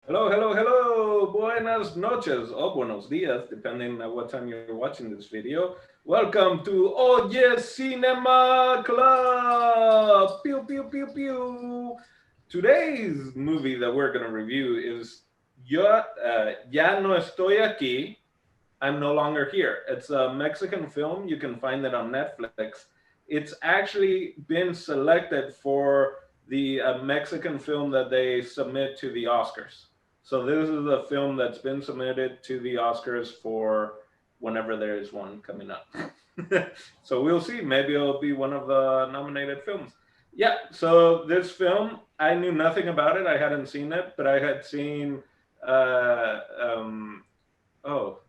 Hello, hello, hello. Buenas noches or buenos dias, depending on what time you're watching this video. Welcome to Oye Cinema Club. Pew, pew, pew, pew. Today's movie that we're going to review is Ya No Estoy Aquí. I'm No Longer Here. It's a Mexican film. You can find it on Netflix. It's actually been selected for the Mexican film that they submit to the Oscars. So this is a film that's been submitted to the Oscars for whenever there is one coming up. So we'll see. Maybe it'll be one of the nominated films. Yeah. So this film, I knew nothing about it. I hadn't seen it, but I had seen. Uh, oh,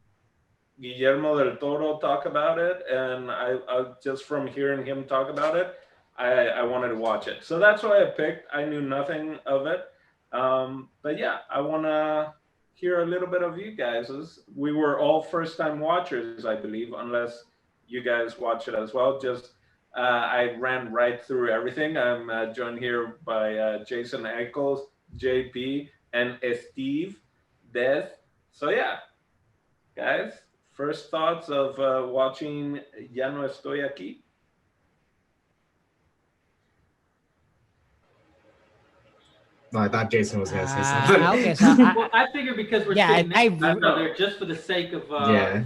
Guillermo del Toro talk about it, and I just from hearing him talk about it, I wanted to watch it. So that's why I picked. I knew nothing of it, but yeah, I want to hear a little bit of you guys. We were all first time watchers, I believe, unless you guys watch it as well. Just I ran right through everything. I'm joined here by Jason Eccles, JP, and Steve Death. So yeah, guys, first thoughts of watching Ya No Estoy Aquí? No, I thought Jason was gonna say something. Okay, so I, Well, I figure because we're yeah, sitting next to I each other, just for the sake of Yeah.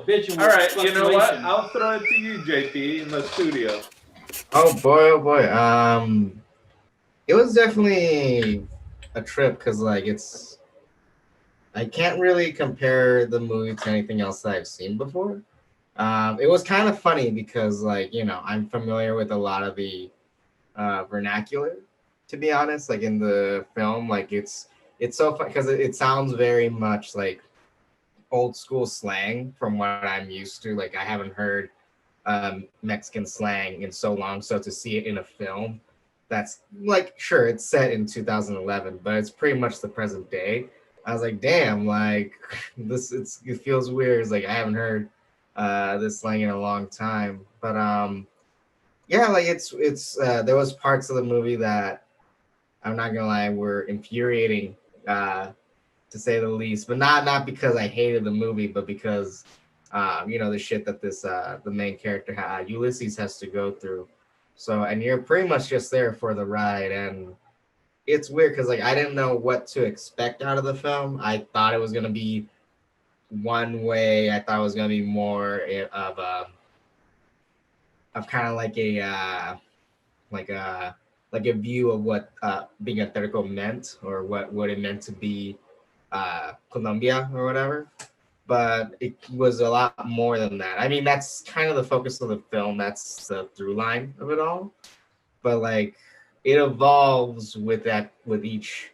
visual All right, you know what? fluctuation. I'll throw it to you, JP, in the studio. Oh boy, oh boy. It was definitely a trip because I can't really compare the movie to anything else that I've seen before. It was kind of funny because I'm familiar with a lot of the vernacular, to be honest. Like in the film, it's so fun because it sounds very much like old school slang from what I'm used to. Like I haven't heard Mexican slang in so long. So to see it in a film, that's like sure it's set in 2011, but it's pretty much the present day. I was like, damn, like it feels weird. It's like I haven't heard this slang in a long time. But yeah, like it's there was parts of the movie that I'm not gonna lie were infuriating to say the least, but not because I hated the movie, but because the shit that this the main character Ulysses has to go through. So and you're pretty much just there for the ride, and it's weird because like I didn't know what to expect out of the film. I thought it was gonna be one way. I thought it was gonna be more of kind of like a like a view of what being athletic meant or what it meant to be Colombia or whatever. But it was a lot more than that. I mean, that's kind of the focus of the film. That's the through line of it all. But like, it evolves with each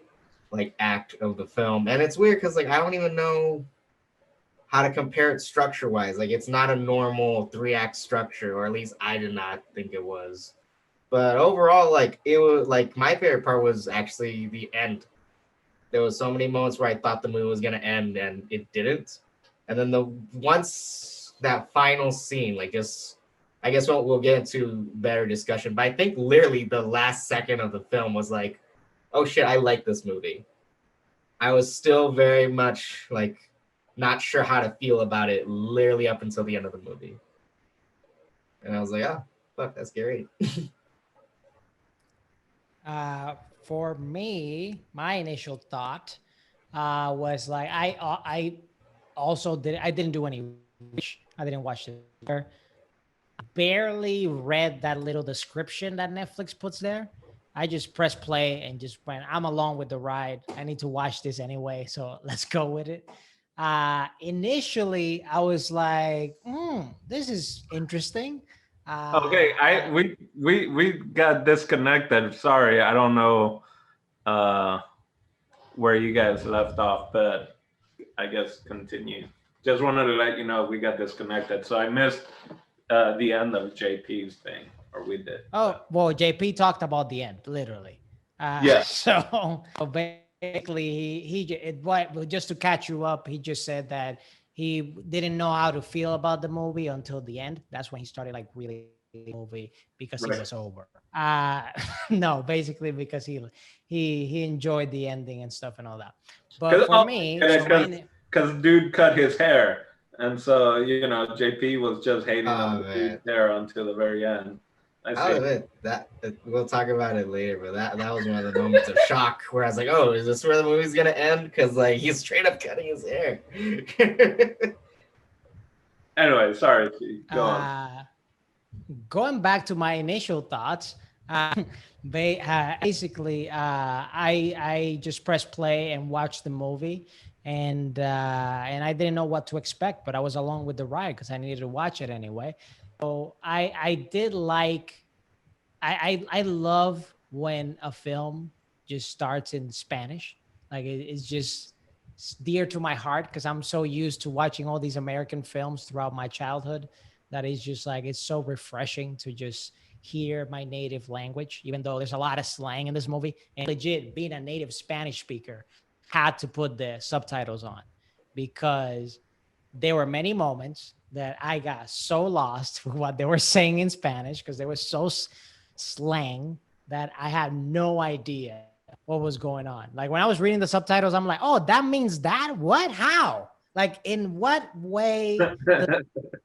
like act of the film, and it's weird because like I don't even know how to compare it structure wise. Like, it's not a normal 3-act structure, or at least I did not think it was. But overall, like it was like my favorite part was actually the end. There was so many moments where I thought the movie was gonna end and it didn't. And then the once that final scene, like just I guess we'll get into better discussion. But I think literally the last second of the film was like, oh shit, I like this movie. I was still very much like not sure how to feel about it literally up until the end of the movie. And I was like, oh, fuck, that's great. for me, my initial thought was like I also didn't do any research. I didn't watch it there. Barely read that little description that Netflix puts there. I just pressed play and just went, I'm along with the ride. I need to watch this anyway, so let's go with it. Initially, I was like, this is interesting. Okay, I we got disconnected. Sorry, I don't know uh, where you guys left off, but I guess continue. Just wanted to let you know we got disconnected, so I missed the end of JP's thing, or we did. Oh, well, JP talked about the end, literally. Yeah. So basically, just to catch you up, he just said that he didn't know how to feel about the movie until the end. That's when he started like really movie because Right. it was over. No, basically because he enjoyed the ending and stuff and all that. But for me, because dude cut his hair, and so JP was just hating on the dude's hair until the very end. I'll admit that we'll talk about it later, but that was one of the moments of shock where I was like, "Oh, is this where the movie's gonna end?" Because like he's straight up cutting his hair. Anyway, sorry. Go on. Going back to my initial thoughts, basically, I just pressed play and watched the movie, and I didn't know what to expect, but I was along with the ride because I needed to watch it anyway. So I did like, I love when a film just starts in Spanish. Like it's just dear to my heart because I'm so used to watching all these American films throughout my childhood that is just like, it's so refreshing to just hear my native language, even though there's a lot of slang in this movie. And legit, being a native Spanish speaker, had to put the subtitles on because there were many moments that I got so lost with what they were saying in Spanish because they were so slang that I had no idea what was going on. Like when I was reading the subtitles, I'm like, oh, that means that? What? How? Like in what way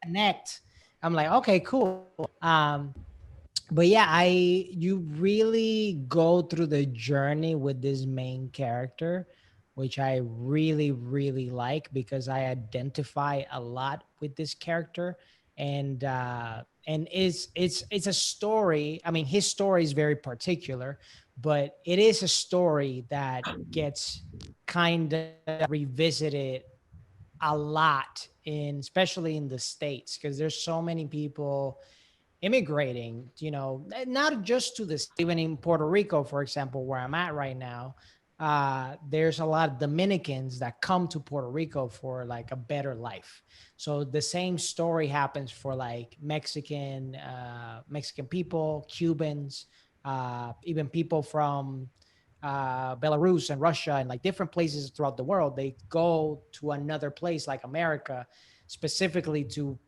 connect? I'm like, okay, cool. But yeah, you really go through the journey with this main character, which I really, really like because I identify a lot with this character. And it's a story. I mean, his story is very particular, but it is a story that gets kind of revisited a lot especially in the States, because there's so many people immigrating, not just to this, even in Puerto Rico, for example, where I'm at right now. There's a lot of Dominicans that come to Puerto Rico for like a better life. So the same story happens for like Mexican people, Cubans, even people from Belarus and Russia and like different places throughout the world. They go to another place like America specifically to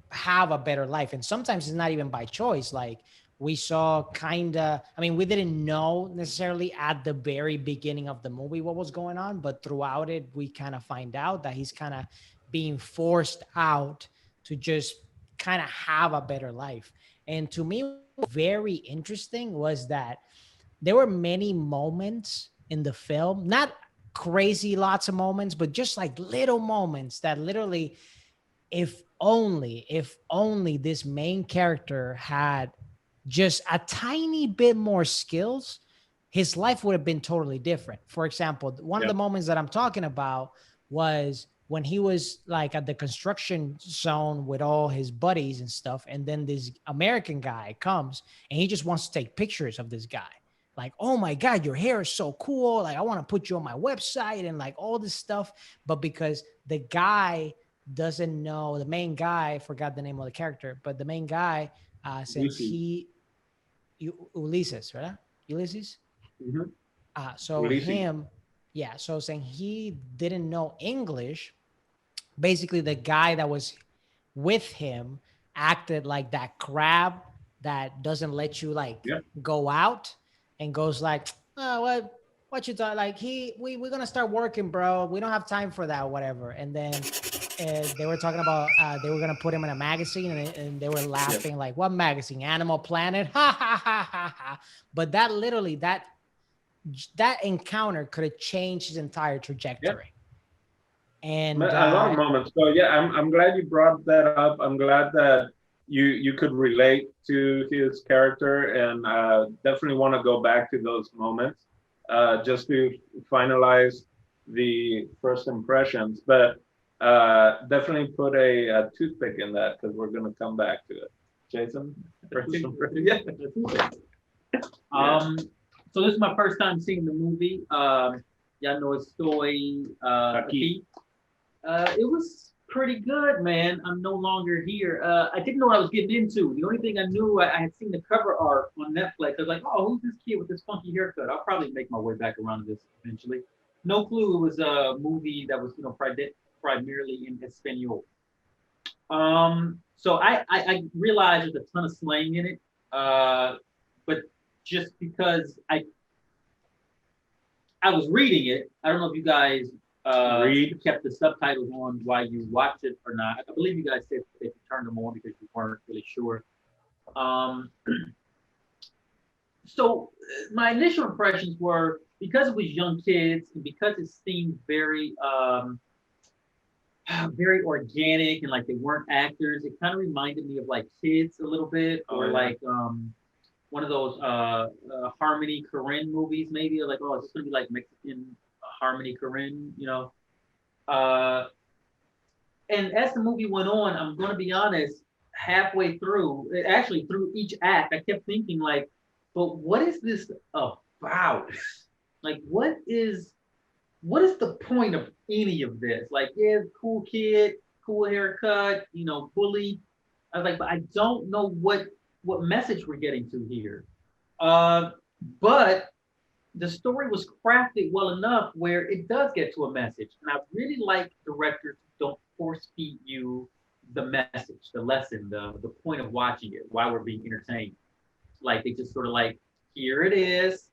have a better life. And sometimes it's not even by choice. Like we saw we didn't know necessarily at the very beginning of the movie what was going on, but throughout it, we kind of find out that he's kind of being forced out to just kind of have a better life. And to me, very interesting was that there were many moments in the film, not crazy lots of moments, but just like little moments that literally, if only this main character had just a tiny bit more skills, his life would have been totally different. For example, one of the moments that I'm talking about was when he was like at the construction zone with all his buddies and stuff. And then this American guy comes and he just wants to take pictures of this guy. Like, oh my God, your hair is so cool. Like, I want to put you on my website and like all this stuff. But because the guy doesn't know, the main guy, I forgot the name of the character, but the main guy, since Ulysses, right? Ulysses? Mm-hmm. So since he didn't know English, basically the guy that was with him acted like that crab that doesn't let you go out and goes like, oh, what you thought? Like we're gonna start working, bro. We don't have time for that, whatever. And then they were talking about they were gonna put him in a magazine, and they were laughing like, what magazine? Animal Planet? Ha ha ha ha ha. But that literally that encounter could have changed his entire trajectory. And a lot of moments. So yeah, I'm glad you brought that up. I'm glad that you could relate to his character, and definitely want to go back to those moments just to finalize the first impressions. But definitely put a toothpick in that because we're going to come back to it. Jason? So this is my first time seeing the movie. Ya No Estoy Aqui. It was pretty good, man. I'm no longer here. I didn't know what I was getting into. The only thing I knew, I had seen the cover art on Netflix. I was like, oh, who's this kid with this funky haircut? I'll probably make my way back around to this eventually. No clue it was a movie that was, primarily in Espanol. So I realized there's a ton of slang in it, but just because I was reading it. I don't know if you guys kept the subtitles on while you watched it or not. I believe you guys said that you turned them on because you weren't really sure. So my initial impressions were, because it was young kids and because it seemed very very organic and like they weren't actors, it kind of reminded me of like Kids a little bit, or like one of those Harmony Korine movies, maybe, like, oh, it's gonna be like Mexican Harmony Korine, you know. And as the movie went on, I'm gonna be honest, halfway through, actually through each act, I kept thinking like, but what is this about? Like, what is the point of any of this? Like, yeah, cool kid, cool haircut, you know, bully. I was like, but I don't know what message we're getting to here. But the story was crafted well enough where it does get to a message. And I really like directors who don't force feed you the message, the lesson, the point of watching it, why we're being entertained. Like, they just sort of like, here it is.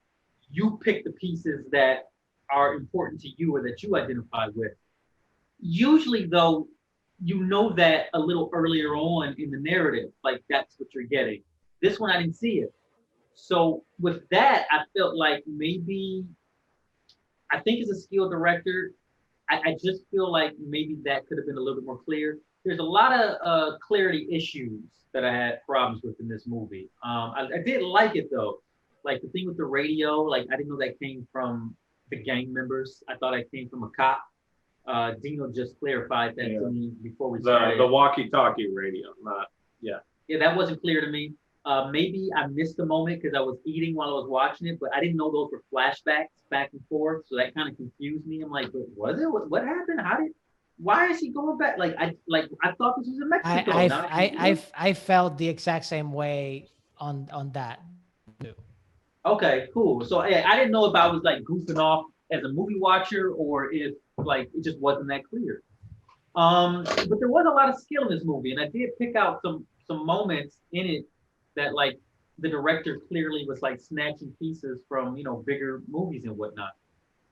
You pick the pieces that are important to you or that you identify with. Usually, though, you know that a little earlier on in the narrative, like that's what you're getting. This one, I didn't see it. So with that, I felt like maybe, I think as a skilled director, I just feel like maybe that could have been a little bit more clear. There's a lot of clarity issues that I had problems with in this movie. I did like it though. Like the thing with the radio, like I didn't know that came from the gang members. I thought it came from a cop. Dino just clarified that to me before we started. The walkie-talkie radio, Yeah, that wasn't clear to me. Maybe I missed the moment because I was eating while I was watching it, but I didn't know those were flashbacks back and forth, so that kind of confused me. I'm like, but was it? What happened? Why is he going back? I thought this was in Mexico. I felt the exact same way on that too. Okay, cool. So I didn't know if I was like goofing off as a movie watcher or if like it just wasn't that clear. But there was a lot of skill in this movie, and I did pick out some moments in it that like the director clearly was like snatching pieces from, you know, bigger movies and whatnot.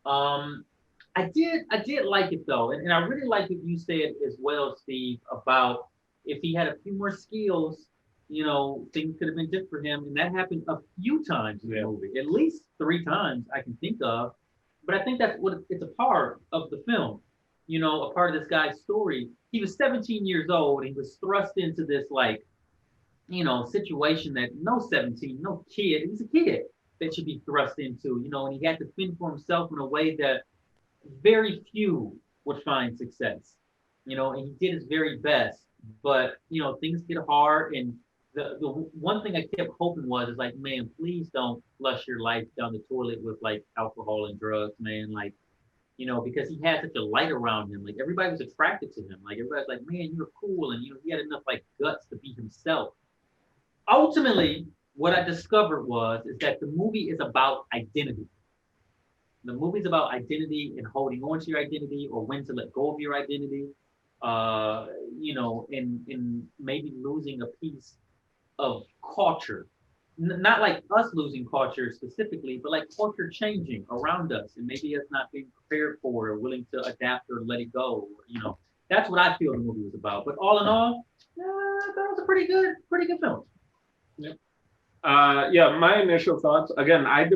I did like it though, and I really like what you said as well, Steve, about if he had a few more skills, you know, things could have been different for him. And that happened a few times in the movie, at least 3 times I can think of. But I think that's what it's a part of the film, you know, a part of this guy's story. He was 17 years old and he was thrust into this, like, you know, situation that no kid, he's a kid that should be thrust into, you know, and he had to fend for himself in a way that very few would find success, you know, and he did his very best. But, you know, things get hard, and the one thing I kept hoping was like, man, please don't flush your life down the toilet with like alcohol and drugs, man. Like, you know, because he had such a light around him. Like everybody was attracted to him. Like everybody's like, man, you're cool, and you know, he had enough like guts to be himself. Ultimately, what I discovered is that the movie is about identity. The movie's about identity and holding on to your identity, or when to let go of your identity. You know, in maybe losing a piece of culture, not like us losing culture specifically, but like culture changing around us, and maybe us not being prepared for it or willing to adapt or let it go. You know, that's what I feel the movie was about. But all in all, that was a pretty good film. Yeah. My initial thoughts. Again, I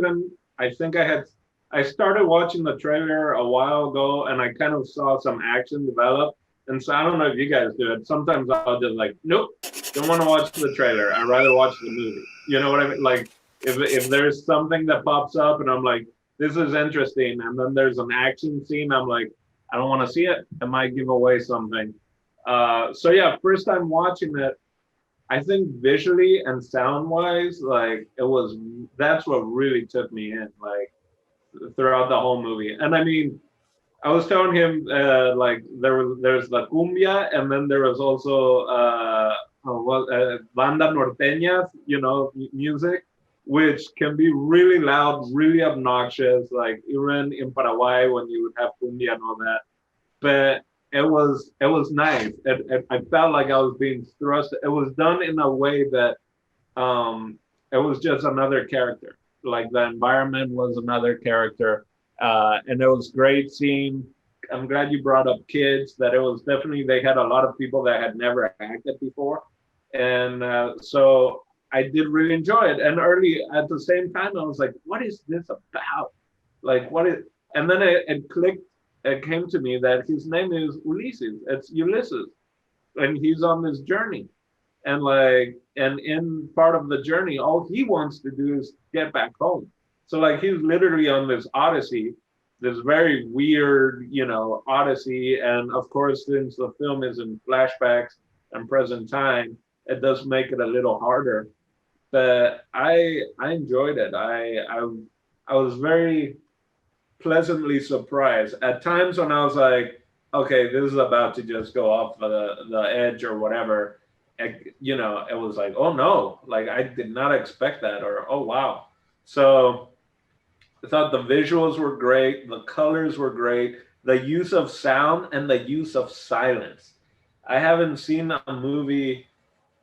started watching the trailer a while ago, and I kind of saw some action develop. And so I don't know if you guys do it. Sometimes I'll just like, nope, don't want to watch the trailer. I'd rather watch the movie. You know what I mean? Like if there's something that pops up and I'm like, this is interesting, and then there's an action scene, I'm like, I don't want to see it. It might give away something. So yeah, first time watching it, I think visually and sound wise, like that's what really took me in, like throughout the whole movie. And I mean, I was telling him like there's la cumbia, and then there was also banda norteñas, you know, music, which can be really loud, really obnoxious, like even in Paraguay when you would have cumbia and all that. But it was nice. I felt like I was being thrust. It was done in a way that it was just another character. Like the environment was another character. And it was great seeing. I'm glad you brought up kids. That it was definitely they had a lot of people that had never acted before, and so I did really enjoy it. And early at the same time, I was like, "What is this about? Like, what is?" And then it clicked. It came to me that his name is Ulysses. It's Ulysses, and he's on this journey. And in part of the journey, all he wants to do is get back home. So like he's literally on this odyssey, this very weird, odyssey. And of course, since the film is in flashbacks and present time, it does make it a little harder. But I enjoyed it. I was very pleasantly surprised at times when I was like, okay, this is about to just go off the edge or whatever. It was like, oh no, like I did not expect that, or oh wow. So I thought the visuals were great, the colors were great, the use of sound and the use of silence. I haven't seen a movie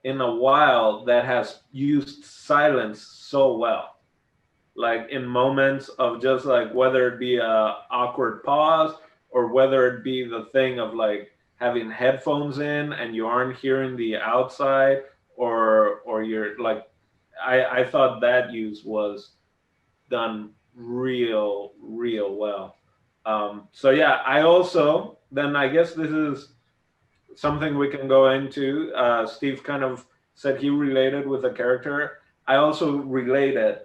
in a while that has used silence so well. Like in moments of just like whether it be a awkward pause or whether it be the thing of like having headphones in and you aren't hearing the outside or you're like I thought that use was done real well. So yeah, I also then I guess this is something we can go into. Steve kind of said he related with a character. I also related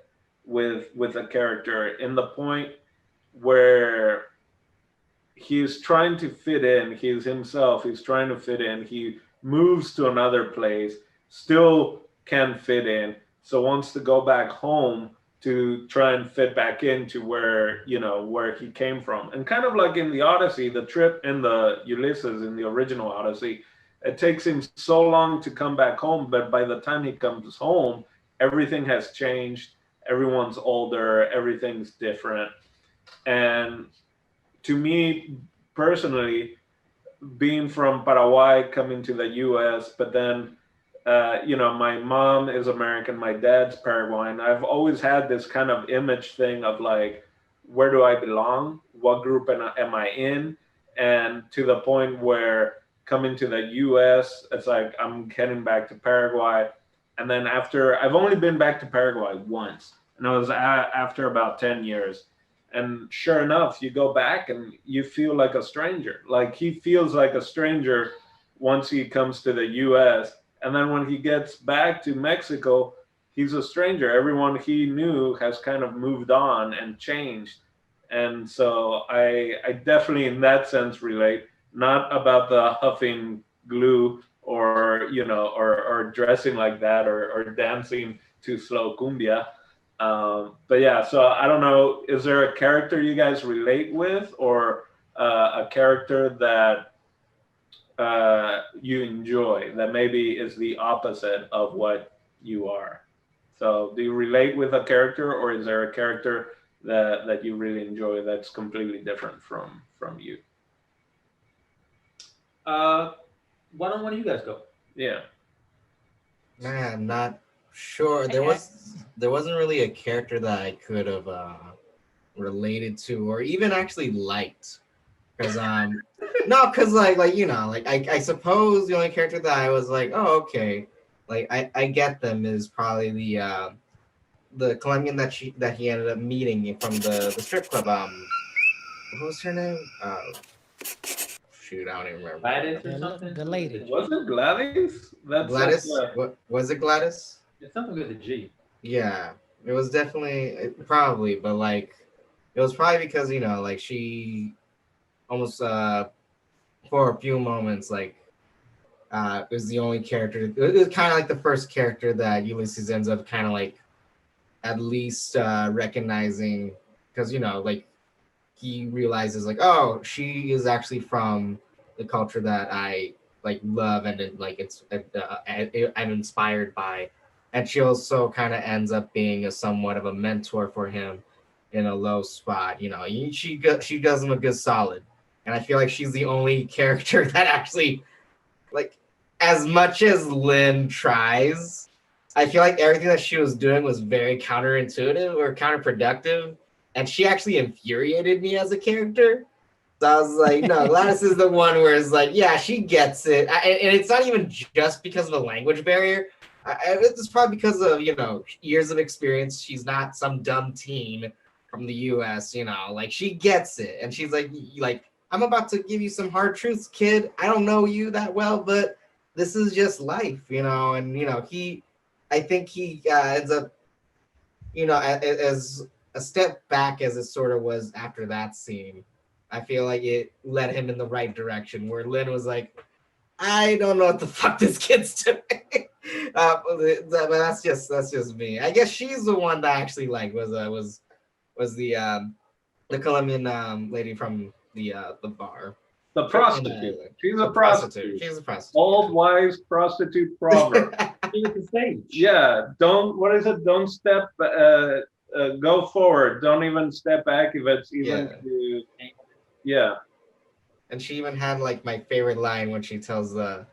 with a character in the point where he's trying to fit in. He's himself. He's trying to fit in. He moves to another place, still can fit in. So wants to go back home to try and fit back into where he came from. And kind of like in the Odyssey, the trip in the Ulysses in the original Odyssey, it takes him so long to come back home, but by the time he comes home, everything has changed. Everyone's older, everything's different. And to me personally, being from Paraguay, coming to the US, but then my mom is American, my dad's Paraguayan. I've always had this kind of image thing of like, where do I belong? What group am I in? And to the point where coming to the US, it's like I'm heading back to Paraguay. And then I've only been back to Paraguay once, and it was after about 10 years. And sure enough, you go back and you feel like a stranger. Like he feels like a stranger once he comes to the US. And then when he gets back to Mexico, he's a stranger. Everyone he knew has kind of moved on and changed. And so I definitely, in that sense, relate. Not about the huffing glue or or dressing like that or dancing to slow cumbia. But yeah, so I don't know. Is there a character you guys relate with, or a character that you enjoy that maybe is the opposite of what you are? So do you relate with a character, or is there a character that you really enjoy that's completely different from you? Why don't one of you guys go? Yeah. Man, I'm not sure. There wasn't really a character that I could have related to or even actually liked. Because I suppose the only character that I was like, oh, okay, like I get them is probably the Colombian that he ended up meeting from the strip club. What was her name? Shoot, I don't even remember. Gladys or something? The lady. Was it Gladys? That's Gladys? What was it, Gladys? It's something with a G. Yeah, it was definitely probably, but like it was probably because like she almost for a few moments like was the only character. It was kind of like the first character that Ulysses ends up kind of like at least recognizing, because like he realizes like, oh, she is actually from the culture that I like love and I'm inspired by. And she also kind of ends up being somewhat of a mentor for him in a low spot. She does him a good solid. And I feel like she's the only character that actually, like, as much as Lynn tries, I feel like everything that she was doing was very counterintuitive or counterproductive. and she actually infuriated me as a character. So I was like, no, Gladys is the one where it's like, yeah, she gets it. And it's not even just because of the language barrier. It's probably because of, years of experience. She's not some dumb teen from the US, like she gets it. And she's like, I'm about to give you some hard truths, kid. I don't know you that well, but this is just life, and, I think he ends up, as a step back as it sort of was after that scene. I feel like it led him in the right direction, where Lynn was like, I don't know what the fuck this kid's doing. But that's just me. I guess she's the one that actually was the Colombian lady from the bar. The prostitute. She's a prostitute. She's a prostitute. Old wise prostitute proverb. Yeah. What is it? Don't step, go forward. Don't even step back if it's even yeah. And she even had like my favorite line when she tells you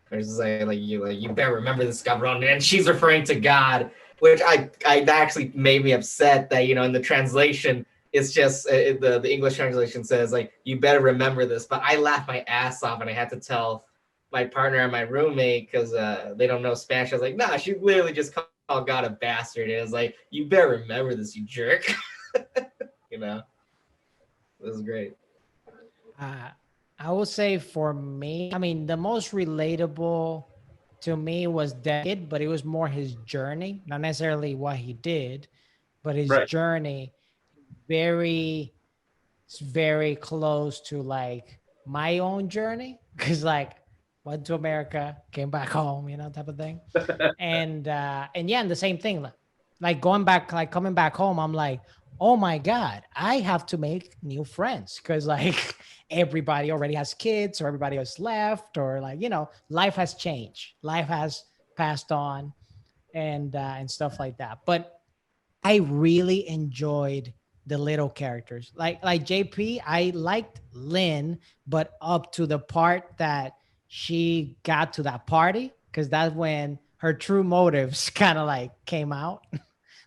better remember this, cabron, and she's referring to God, which I that actually made me upset that in the translation it's just the English translation says like you better remember this, but I laughed my ass off and I had to tell my partner and my roommate because they don't know Spanish. I was like, nah, she literally just called God a bastard. It was like, you better remember this, you jerk. It was great. I would say for me, I mean, the most relatable to me was that kid, but it was more his journey, not necessarily what he did, but his journey. Very close to like my own journey, because like went to America, came back home, type of thing. and the same thing, like coming back home, I'm like, oh my God, I have to make new friends because like everybody already has kids or everybody has left or like, life has changed. Life has passed on and stuff like that. But I really enjoyed the little characters. Like JP, I liked Lynn, but up to the part that she got to that party, because that's when her true motives kind of like came out.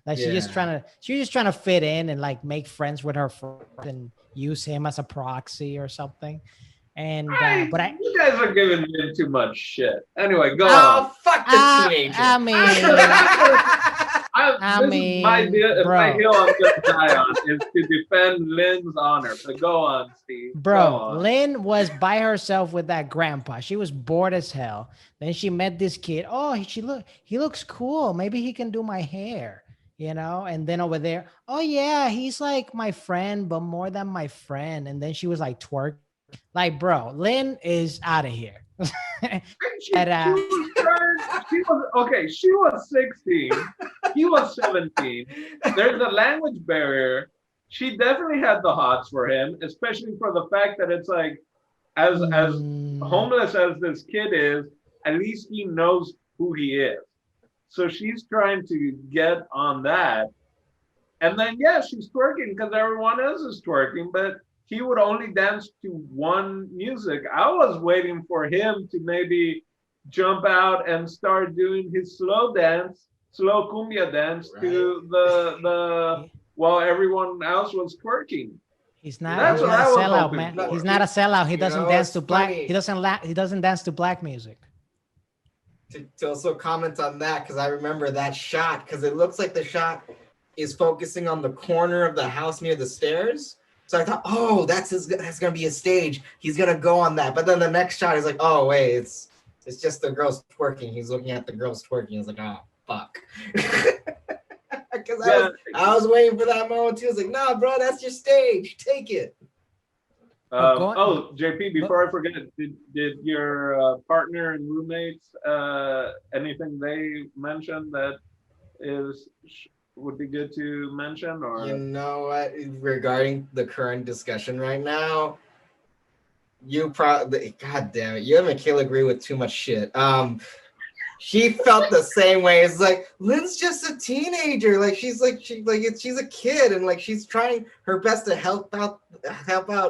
Like she's just trying to fit in and like make friends with her friends and use him as a proxy or something. And you guys are giving him too much shit. Anyway, go on. Oh, fuck the teenager. I mean, this is my deal. My hill I'm gonna die on is to defend Lynn's honor. So go on, Steve. Bro, Lynn was by herself with that grandpa. She was bored as hell. Then she met this kid. Oh, he looks cool. Maybe he can do my hair. And then over there, oh yeah, he's like my friend, but more than my friend. And then she was like twerk. Like, bro, Lynn is out of here. She was 16. He was 17. There's a language barrier. She definitely had the hots for him, especially for the fact that it's like, as homeless as this kid is, at least he knows who he is. So she's trying to get on that. And then, she's twerking because everyone else is twerking, but he would only dance to one music. I was waiting for him to maybe jump out and start doing his slow cumbia dance to the while everyone else was twerking. He's not a sellout, man. He's not a sellout. He doesn't dance to black. He doesn't dance to black music. To also comment on that, because I remember that shot, because it looks like the shot is focusing on the corner of the house near the stairs. So I thought, oh, that's gonna be a stage. He's gonna go on that. But then the next shot is like, oh wait, it's just the girls twerking. He's looking at the girls twerking. He's like, oh fuck. Because I was waiting for that moment too. I was like, nah, bro, that's your stage. Take it. JP, before I forget, did your partner and roommates anything they mentioned that would be good to mention? Or you know what, regarding the current discussion right now, you probably, god damn it, you and Michaela agree with too much shit. She felt the same way. It's like, Lynn's just a teenager. Like she's a kid, and like she's trying her best to help out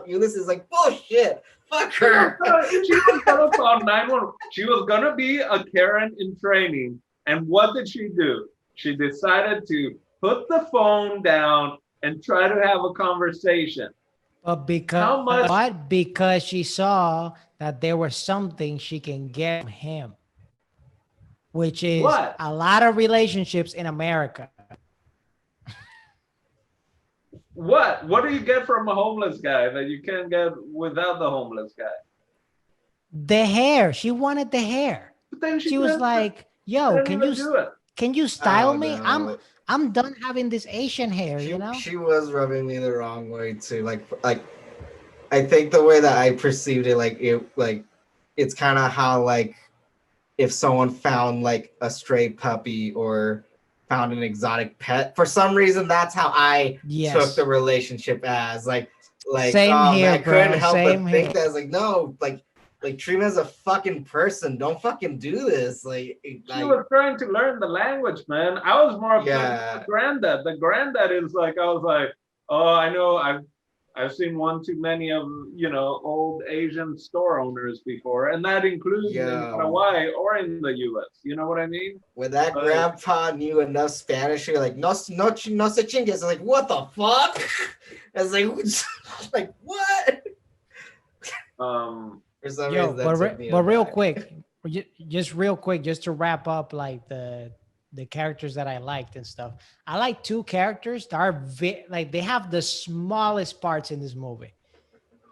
Ulysses. Like, bullshit. Fuck her. She was gonna call 911. She was gonna be a Karen in training. And what did she do? She decided to put the phone down and try to have a conversation. But because she saw that there was something she can get from him, which is a lot of relationships in America. What do you get from a homeless guy that you can't get without the homeless guy? The hair. She wanted the hair. But then she was like, "Yo, can you style me? I'm done having this Asian hair." She was rubbing me the wrong way too. Like I think the way that I perceived it, it's kind of how like if someone found like a stray puppy or found an exotic pet. For some reason, that's how I took the relationship as like same here, I couldn't help same but here. think that no, treat me as a fucking person. Don't fucking do this. She was trying to learn the language, man. I was more of the granddad. The granddad is like, I was like, oh, I know, I've seen one too many of old Asian store owners before, and that includes in Hawaii or in the U.S. You know what I mean? When that grandpa knew enough Spanish, you're like, no se chingues. I'm like, what the fuck? I was like, what? But real quick, just to wrap up, like the characters that I liked and stuff. I like two characters that are they have the smallest parts in this movie.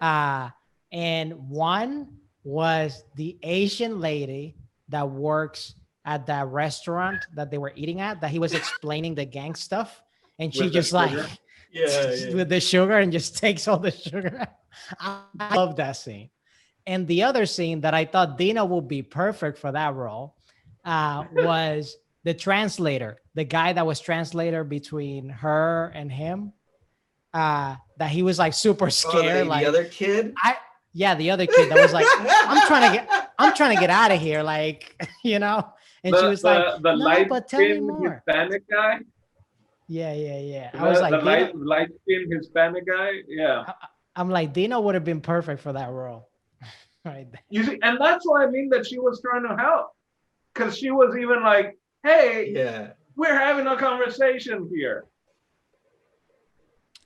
And one was the Asian lady that works at that restaurant that they were eating at, that he was explaining the gang stuff. And she just like, with the sugar and just takes all the sugar. I love that scene. And the other scene that I thought Dina would be perfect for that role was the translator, the guy that was translator between her and him. That he was like super scared. The other kid? The other kid that was like, I'm trying to get out of here, like, And she was like, no, but tell me more. Hispanic guy? Yeah. I was like, the light-skinned Hispanic guy? Yeah. I'm like, Dina would have been perfect for that role. Right there. You see, and that's what I mean that she was trying to help. Because she was even like, hey, we're having a conversation here.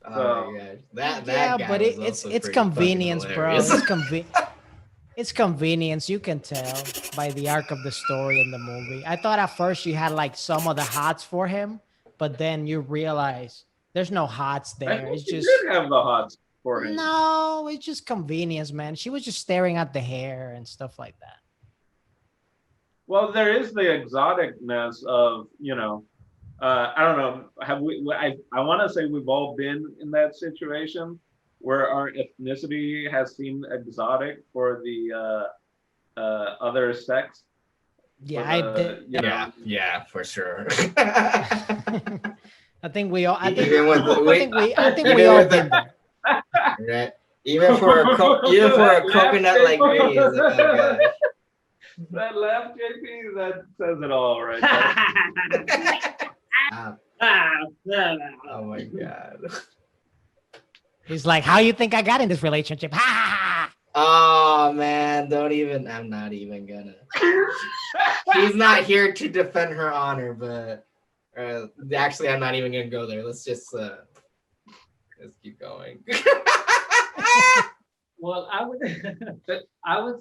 Oh my gosh. But it's convenience, bro. It's convenience. You can tell by the arc of the story in the movie. I thought at first she had like some of the hots for him, but then you realize there's no hots there. It's just did have the hots for him. No, it's just convenience, man. She was just staring at the hair and stuff like that. Well, there is the exoticness of, I don't know. I want to say we've all been in that situation where our ethnicity has seemed exotic for the other sex. Yeah, for sure. I think we all. I think we all been there. Right. Even for a coconut like me, is like, oh gosh. That laugh, JP, that says it all right there. Oh my god. He's like, how you think I got in this relationship? Ha! Oh man, I'm not even gonna. She's not here to defend her honor, but actually I'm not even gonna go there. Let's just let's keep going. Well, I would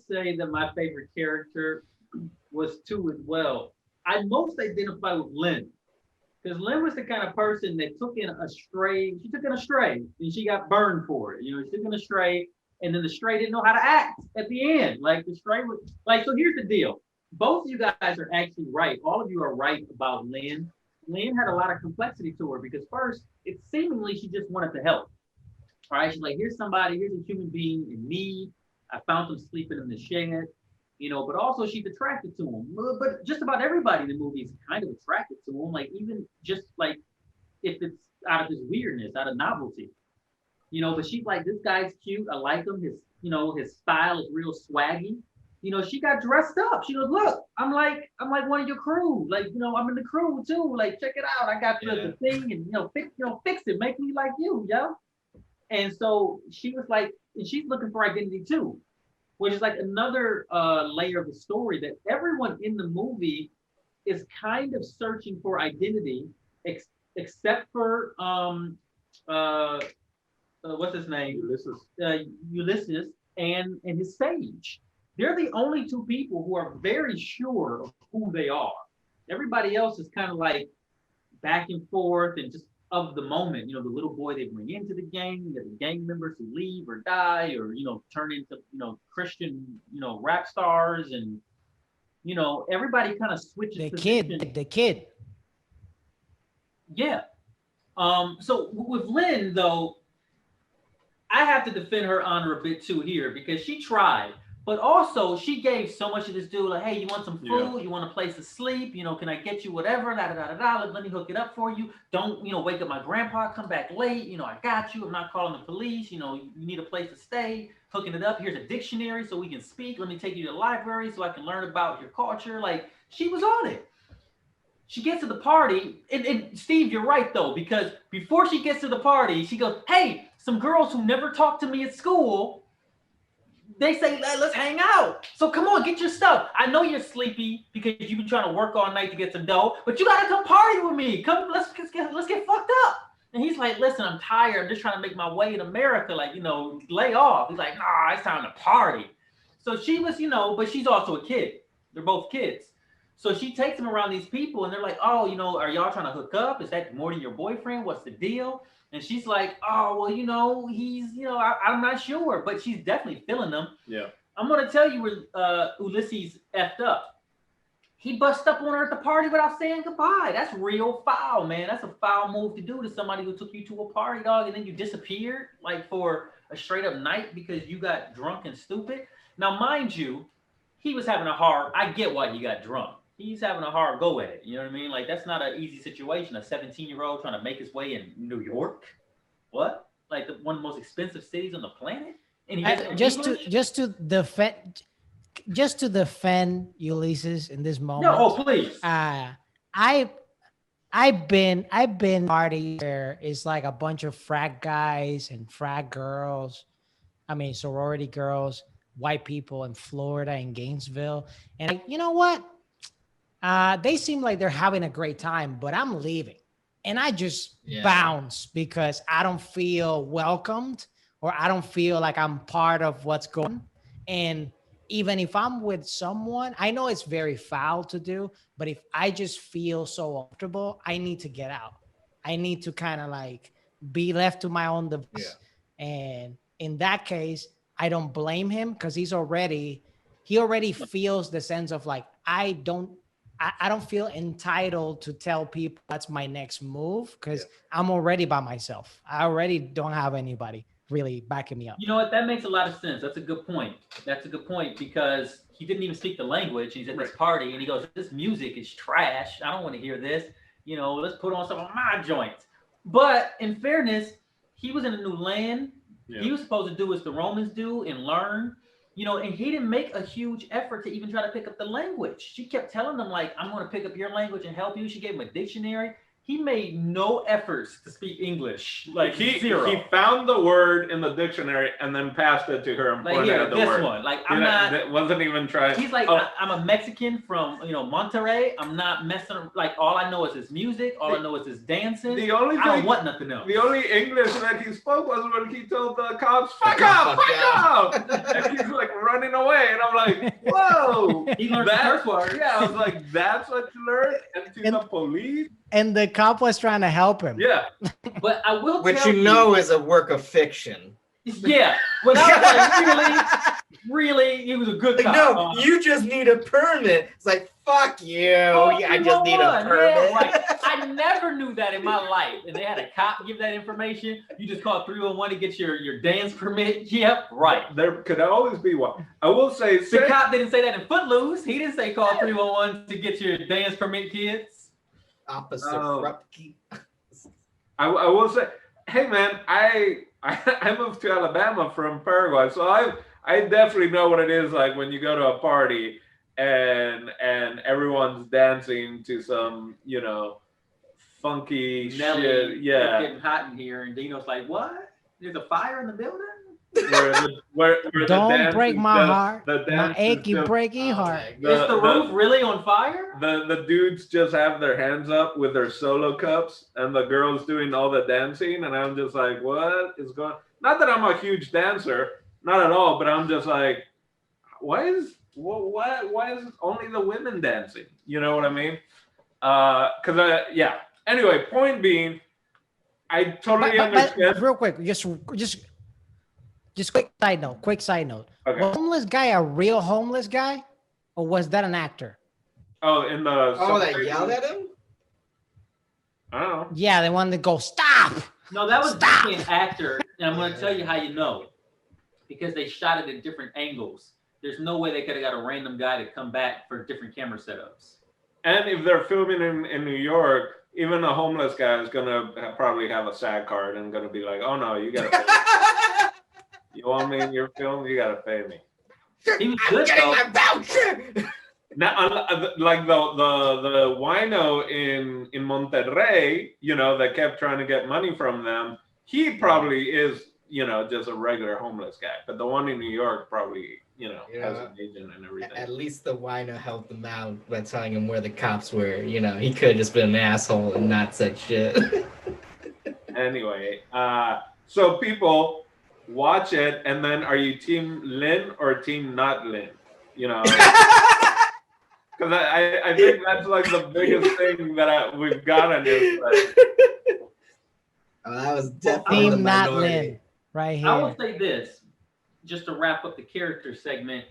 say that my favorite character was two as well. I most identify with Lynn. Because Lynn was the kind of person that took in a stray. She took in a stray and she got burned for it. She took in a stray and then the stray didn't know how to act at the end. Like the stray was like, so here's the deal. Both of you guys are actually right. All of you are right about Lynn. Lynn had a lot of complexity to her because first, it seemingly she just wanted to help. All right, she's like, here's a human being in need. I found him sleeping in the shed. But also she's attracted to him. But just about everybody in the movie is kind of attracted to him, like even just like if it's out of his weirdness, out of novelty. But she's like, this guy's cute. I like him. His style is real swaggy. She got dressed up. She goes, look, I'm like one of your crew. Like, I'm in the crew too. Like, check it out. I got the thing and fix it. Make me like you, yo. And so she was like, and she's looking for identity too. Which is like another layer of the story that everyone in the movie is kind of searching for identity, except for what's his name? Ulysses. Ulysses and his sage. They're the only two people who are very sure of who they are. Everybody else is kind of like back and forth and just of the moment. You know, the little boy they bring into the gang, the gang members who leave or die or, turn into, Christian, rap stars. And, everybody kind of switches The position. kid. Yeah. So with Lynn, though, I have to defend her honor a bit too here because she tried, but also she gave so much to this dude. Like, hey, you want some food? Yeah. You want a place to sleep? Can I get you whatever? Da da da da da. Let me hook it up for you. Don't wake up my grandpa. Come back late. I got you. I'm not calling the police. You need a place to stay. Hooking it up. Here's a dictionary so we can speak. Let me take you to the library so I can learn about your culture. Like she was on it. She gets to the party, and Steve, you're right though, because before she gets to the party, she goes, hey, some girls who never talked to me at school, they say, let's hang out. So come on, get your stuff. I know you're sleepy because you've been trying to work all night to get some dough, but you gotta come party with me. Come, let's get fucked up. And he's like, listen, I'm tired. I'm just trying to make my way in America. Like, lay off. He's like, nah, it's time to party. So she was, but she's also a kid. They're both kids. So she takes him around these people and they're like, oh, are y'all trying to hook up? Is that more than your boyfriend? What's the deal? And she's like, oh, well, he's, I'm not sure, but she's definitely feeling them. Yeah. I'm going to tell you where Ulysses effed up. He bust up on her at the party without saying goodbye. That's real foul, man. That's a foul move to do to somebody who took you to a party, dog, and then you disappeared like for a straight up night because you got drunk and stupid. Now, mind you, he was having I get why he got drunk. He's having a hard go at it. You know what I mean? Like, that's not an easy situation. A 17-year-old trying to make his way in New York? What? Like, one of the most expensive cities on the planet? And he just to defend Ulysses in this moment. No, oh, please. I've been parties where it's like a bunch of frat guys and frat girls. I mean, sorority girls, white people in Florida and Gainesville. And like, you know what? They seem like they're having a great time, but I'm leaving. And I just bounce because I don't feel welcomed or I don't feel like I'm part of what's going on. And even if I'm with someone, I know it's very foul to do, but if I just feel so comfortable, I need to get out. I need to kind of like be left to my own device. Yeah. And in that case, I don't blame him because he already feels the sense of like, I don't feel entitled to tell people that's my next move because I'm already by myself. I already don't have anybody really backing me up. You know what? That makes a lot of sense. That's a good point. Because he didn't even speak the language. He's at this party and he goes, this music is trash. I don't want to hear this. Let's put on some of my joints. But in fairness, he was in a new land. Yeah. He was supposed to do as the Romans do and learn. And he didn't make a huge effort to even try to pick up the language. She kept telling them, like, I'm going to pick up your language and help you. She gave him a dictionary. He made no efforts to speak English. Like, zero. He found the word in the dictionary and then passed it to her and pointed at the word. One. Like, I'm not. Wasn't even trying. He's like, I'm a Mexican from, Monterrey. I'm not messing. Like, all I know is his music. All I know is his dancing. I don't want nothing else. The only English that he spoke was when he told the cops, fuck up. And he's like running away. And I'm like, whoa. He learned the curse word. Yeah, I was like, that's what you learned? And to the police? And the cop was trying to help him. Yeah. But I will Which tell you is a work of fiction. Yeah. But I was like, really, he was a good cop. No, you just need a permit. It's like, fuck you. I just need a permit. Yeah, like, I never knew that in my life. And they had a cop give that information. You just call 311 to get your dance permit. Yep, right. There could always be one. I will say. The cop didn't say that in Footloose. He didn't say call 311 to get your dance permit, kids. Opposite I will say, hey man, I moved to Alabama from Paraguay, so I definitely know what it is like when you go to a party and everyone's dancing to some funky Nelly, shit. Yeah, it's getting hot in here, and Dino's like, "What? There's a fire in the building? where the Don't dance break is my just- heart. the My dance is achy just- breaky heart. Is the roof really on fire? the dudes just have their hands up with their solo cups, and the girls doing all the dancing, and I'm just like, what is going? Not that I'm a huge dancer, not at all, but I'm just like, why is only the women dancing? You know what I mean? Yeah. Anyway, point being, I totally understand. But real quick, just quick side note. Okay. Was homeless guy a real homeless guy, or was that an actor? Oh, in the they yelled at him? I don't know. Yeah, the one that goes stop. No, that was Stop! definitely an actor, and I'm going to tell you how you know. Because they shot it at different angles. There's no way they could have got a random guy to come back for different camera setups. And if they're filming in New York, even a homeless guy is gonna probably have a SAG card and gonna be like, "Oh no, you gotta pay me. You want me in your film? You gotta pay me." He was good Getting though. my voucher. Now, like the wino in Monterrey, you know, that kept trying to get money from them. He probably is, you know, just a regular homeless guy. But the one in New York probably, you know, has an agent and everything. At least the wino helped him out by telling him where the cops were. You know, he could have just been an asshole and not said shit. Anyway, so people watch it, and then are you team Lin or team not Lin? You know, because I think that's like the biggest thing that we've gotten is like, that was definitely the Team not minority. Lin, right here. I will say this, just to wrap up the character segment.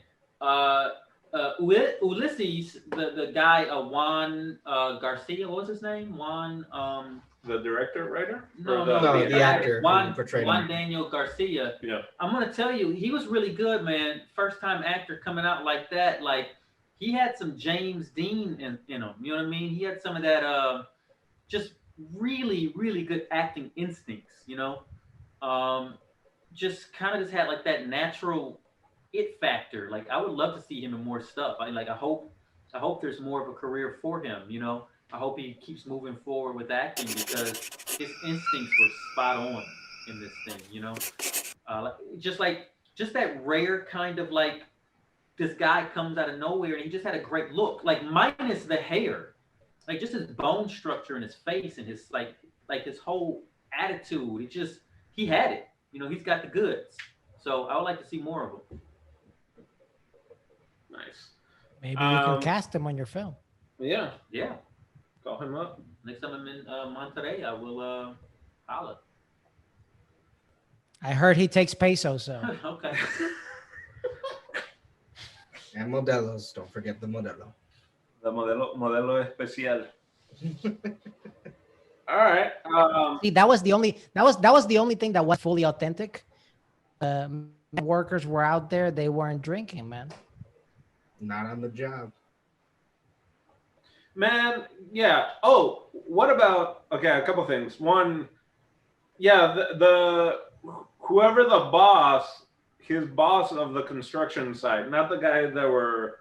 Ulysses, the guy, Juan Garcia, what was his name? Juan. the director, writer? No, the actor who portrayed Juan him. Daniel Garcia. Yeah. I'm gonna tell you, he was really good, man. First time actor coming out like that. Like he had some James Dean in him. You know what I mean? He had some of that just really, really good acting instincts, you know. Just kind of just had like that natural it factor. Like I would love to see him in more stuff. I hope there's more of a career for him, you know. I hope he keeps moving forward with acting because his instincts were spot on in this thing, you know. Just that rare kind of like this guy comes out of nowhere and he just had a great look, like minus the hair, like just his bone structure and his face and his like his whole attitude. He had it, you know. He's got the goods. So I would like to see more of him. Nice. Maybe you can cast him on your film. Yeah. Yeah. Call him up. Next time I'm in Monterrey, I will holla. I heard he takes pesos, so. Okay. And modelos. Don't forget the modelo. The modelo especial. All right. See, that was the only thing that was fully authentic. Workers were out there; they weren't drinking, man. Not on the job. Man, yeah. Oh, what about? Okay, a couple things. One, yeah, the whoever the boss, his boss of the construction site, not the guy that were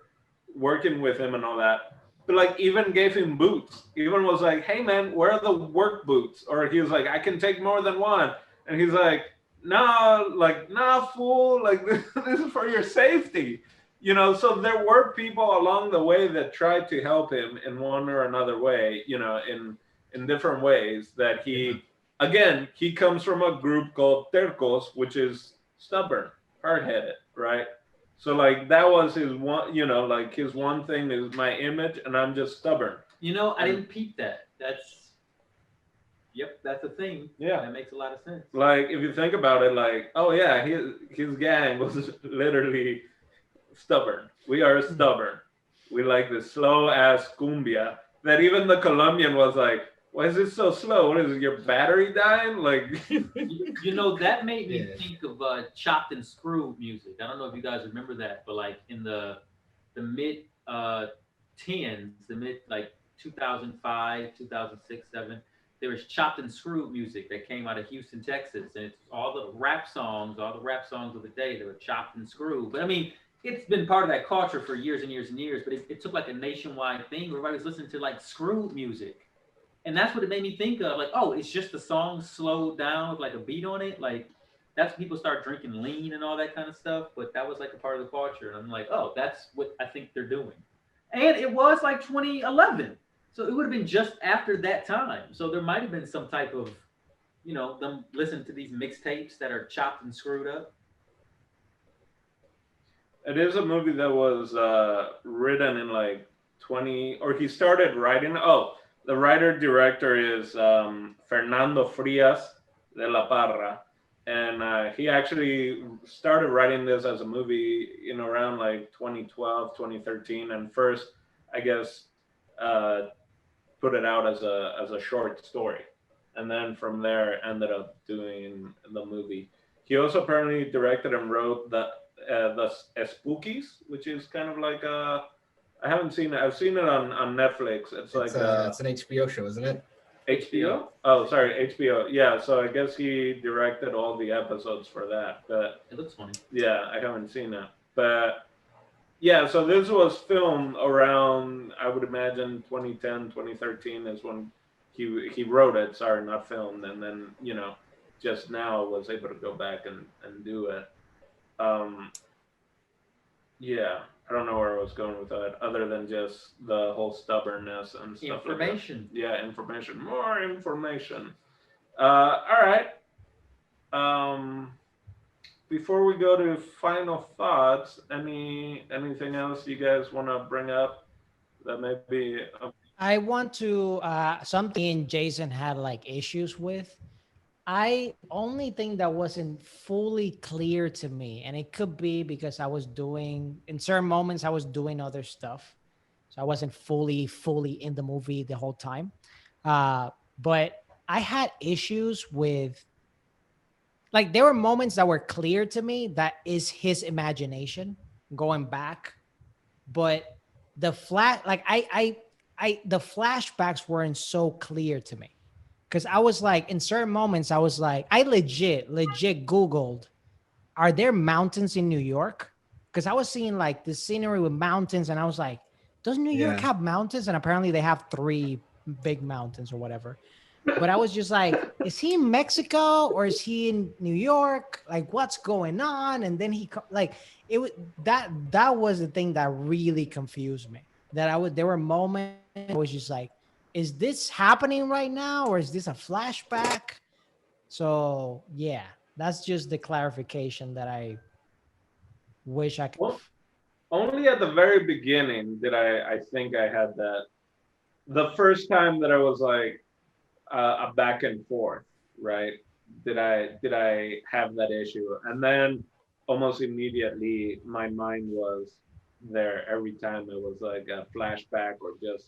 working with him and all that, but like even gave him boots. Even was like, "Hey man, where are the work boots?" Or he was like, "I can take more than one," and he's like, "Nah, fool, like this is for your safety." You know, so there were people along the way that tried to help him in one or another way, you know, in different ways that he comes from a group called tercos, which is stubborn, hard-headed, right? So like that was his one, you know, like his one thing is my image and I'm just stubborn. You know, I didn't peep that. That's a thing. Yeah. That makes a lot of sense. Like if you think about it, like, oh yeah, his gang was literally stubborn. We are stubborn. We like the slow ass cumbia that even the Colombian was like, why is it so slow? What is it, your battery dying? Like, you know, that made me think of chopped and screwed music. I don't know if you guys remember that, but like in the mid tens, the mid like 2005, 2006, 2007, there was chopped and screwed music that came out of Houston, Texas, and it's all the rap songs of the day that were chopped and screwed. But I mean, it's been part of that culture for years and years and years, but it took like a nationwide thing. Everybody was listening to like screwed music. And that's what it made me think of. Like, oh, it's just the song slowed down with like a beat on it. Like, that's when people start drinking lean and all that kind of stuff. But that was like a part of the culture, and I'm like, oh, that's what I think they're doing. And it was like 2011, so it would have been just after that time. So there might have been some type of, them listening to these mixtapes that are chopped and screwed up. It is a movie that was written in like 20, or he started writing. Oh, the writer director is Fernando Frías de la Parra, and he actually started writing this as a movie in around like 2012, 2013, and first, I guess, uh, put it out as a short story, and then from there ended up doing the movie. He also apparently directed and wrote the Spookies, which is kind of like a, I haven't seen it. I've seen it on Netflix. It's like it's an HBO show, isn't it? HBO. Oh, sorry, HBO. Yeah, so I guess he directed all the episodes for that. But It looks funny. yeah, I haven't seen it. But yeah, so this was filmed around, I would imagine 2010, 2013 is when he wrote it. Sorry, not filmed, and then just now was able to go back and do it. Um, yeah, I don't know where I was going with that, other than just the whole stubbornness and stuff. Information. Like that. Yeah, information. More information. All right. Before we go to final thoughts, anything else you guys want to bring up that may be? I want to something Jason had like issues with. I only thing that wasn't fully clear to me, and it could be because I was doing in certain moments I was doing other stuff, so I wasn't fully in the movie the whole time. But I had issues with, like, there were moments that were clear to me that is his imagination going back, but the the flashbacks weren't so clear to me. Because I was like, in certain moments, I was like, I legit Googled, are there mountains in New York? Because I was seeing like the scenery with mountains, and I was like, does New York have mountains? And apparently they have 3 big mountains or whatever. But I was just like, is he in Mexico or is he in New York? Like, what's going on? And then it was that was the thing that really confused me. There were moments I was just like, is this happening right now or is this a flashback? So yeah, that's just the clarification that I wish I could. Well, only at the very beginning did I think I had that. The first time that I was like a back and forth, right? Did I have that issue? And then almost immediately my mind was there every time it was like a flashback or just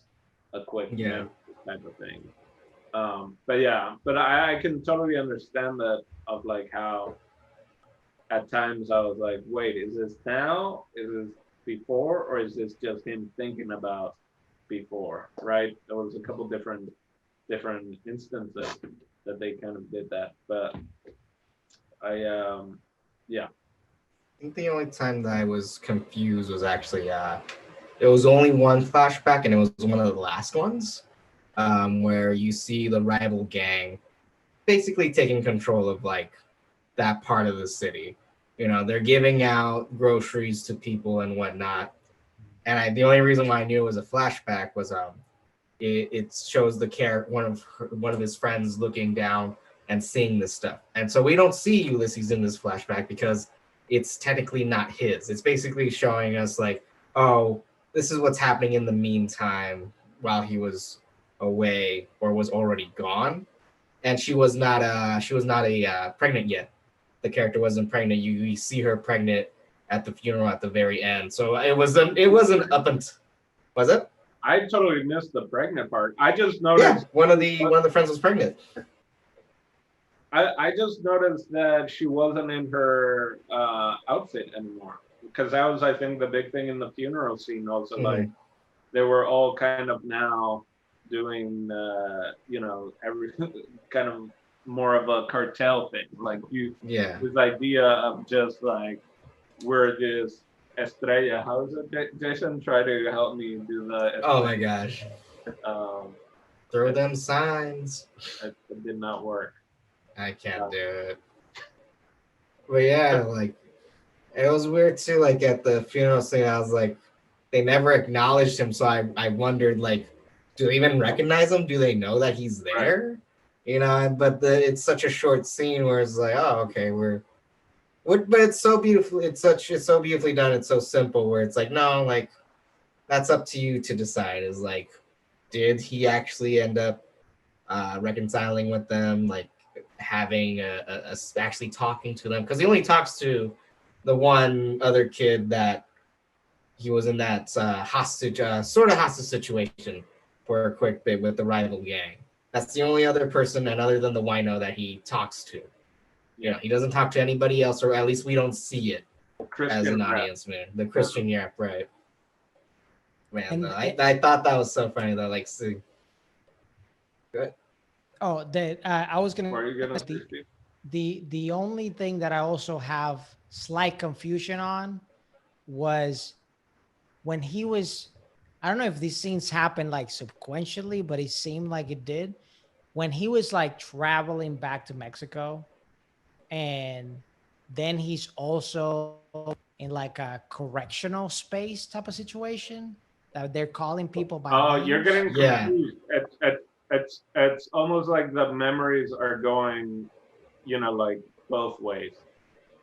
a quick type of thing. But I can totally understand that, of like how at times I was like, wait, is this now? Is this before? Or is this just him thinking about before? Right? There was a couple different instances that they kind of did that. But yeah. I think the only time that I was confused was actually it was only one flashback, and it was one of the last ones, where you see the rival gang basically taking control of like that part of the city. They're giving out groceries to people and whatnot. And the only reason why I knew it was a flashback was it shows one of his friends looking down and seeing this stuff. And so we don't see Ulysses in this flashback because it's technically not his. It's basically showing us like, oh, this is what's happening in the meantime while he was away or was already gone. And she was not pregnant yet. The character wasn't pregnant. You see her pregnant at the funeral at the very end. So it wasn't up until, was it? I totally missed the pregnant part. I just noticed one of the friends was pregnant. I just noticed that she wasn't in her outfit anymore, because that was, I think, the big thing in the funeral scene. Also, like they were all kind of now doing, every kind of more of a cartel thing. Like this idea of just like we're this estrella. How is it, Jason? Try to help me do the. Estrella. Oh my gosh! Throw them signs. It did not work. I can't do it. But yeah, like it was weird too. Like at the funeral scene, I was like, they never acknowledged him, so I wondered like, do they even recognize him? Do they know that he's there? You know, but it's such a short scene where it's like, oh, okay, but it's so beautiful. It's so beautifully done. It's so simple where it's like, no, like that's up to you to decide. Is like, did he actually end up reconciling with them? Like having actually talking to them, because he only talks to the one other kid that he was in that hostage, sort of hostage situation for a quick bit with the rival gang. That's the only other person, and other than the wino, that he talks to. You know, he doesn't talk to anybody else, or at least we don't see it as an audience, man. The Christian Yap, right? Man, I thought that was so funny though. Like, see. Good. Oh, I was gonna. Are you gonna the only thing that I also have slight confusion on was when he was. I don't know if these scenes happened like sequentially, but it seemed like it did. When he was like traveling back to Mexico, and then he's also in like a correctional space type of situation that they're calling people by names. You're getting confused. It's almost like the memories are going, you know, like both ways.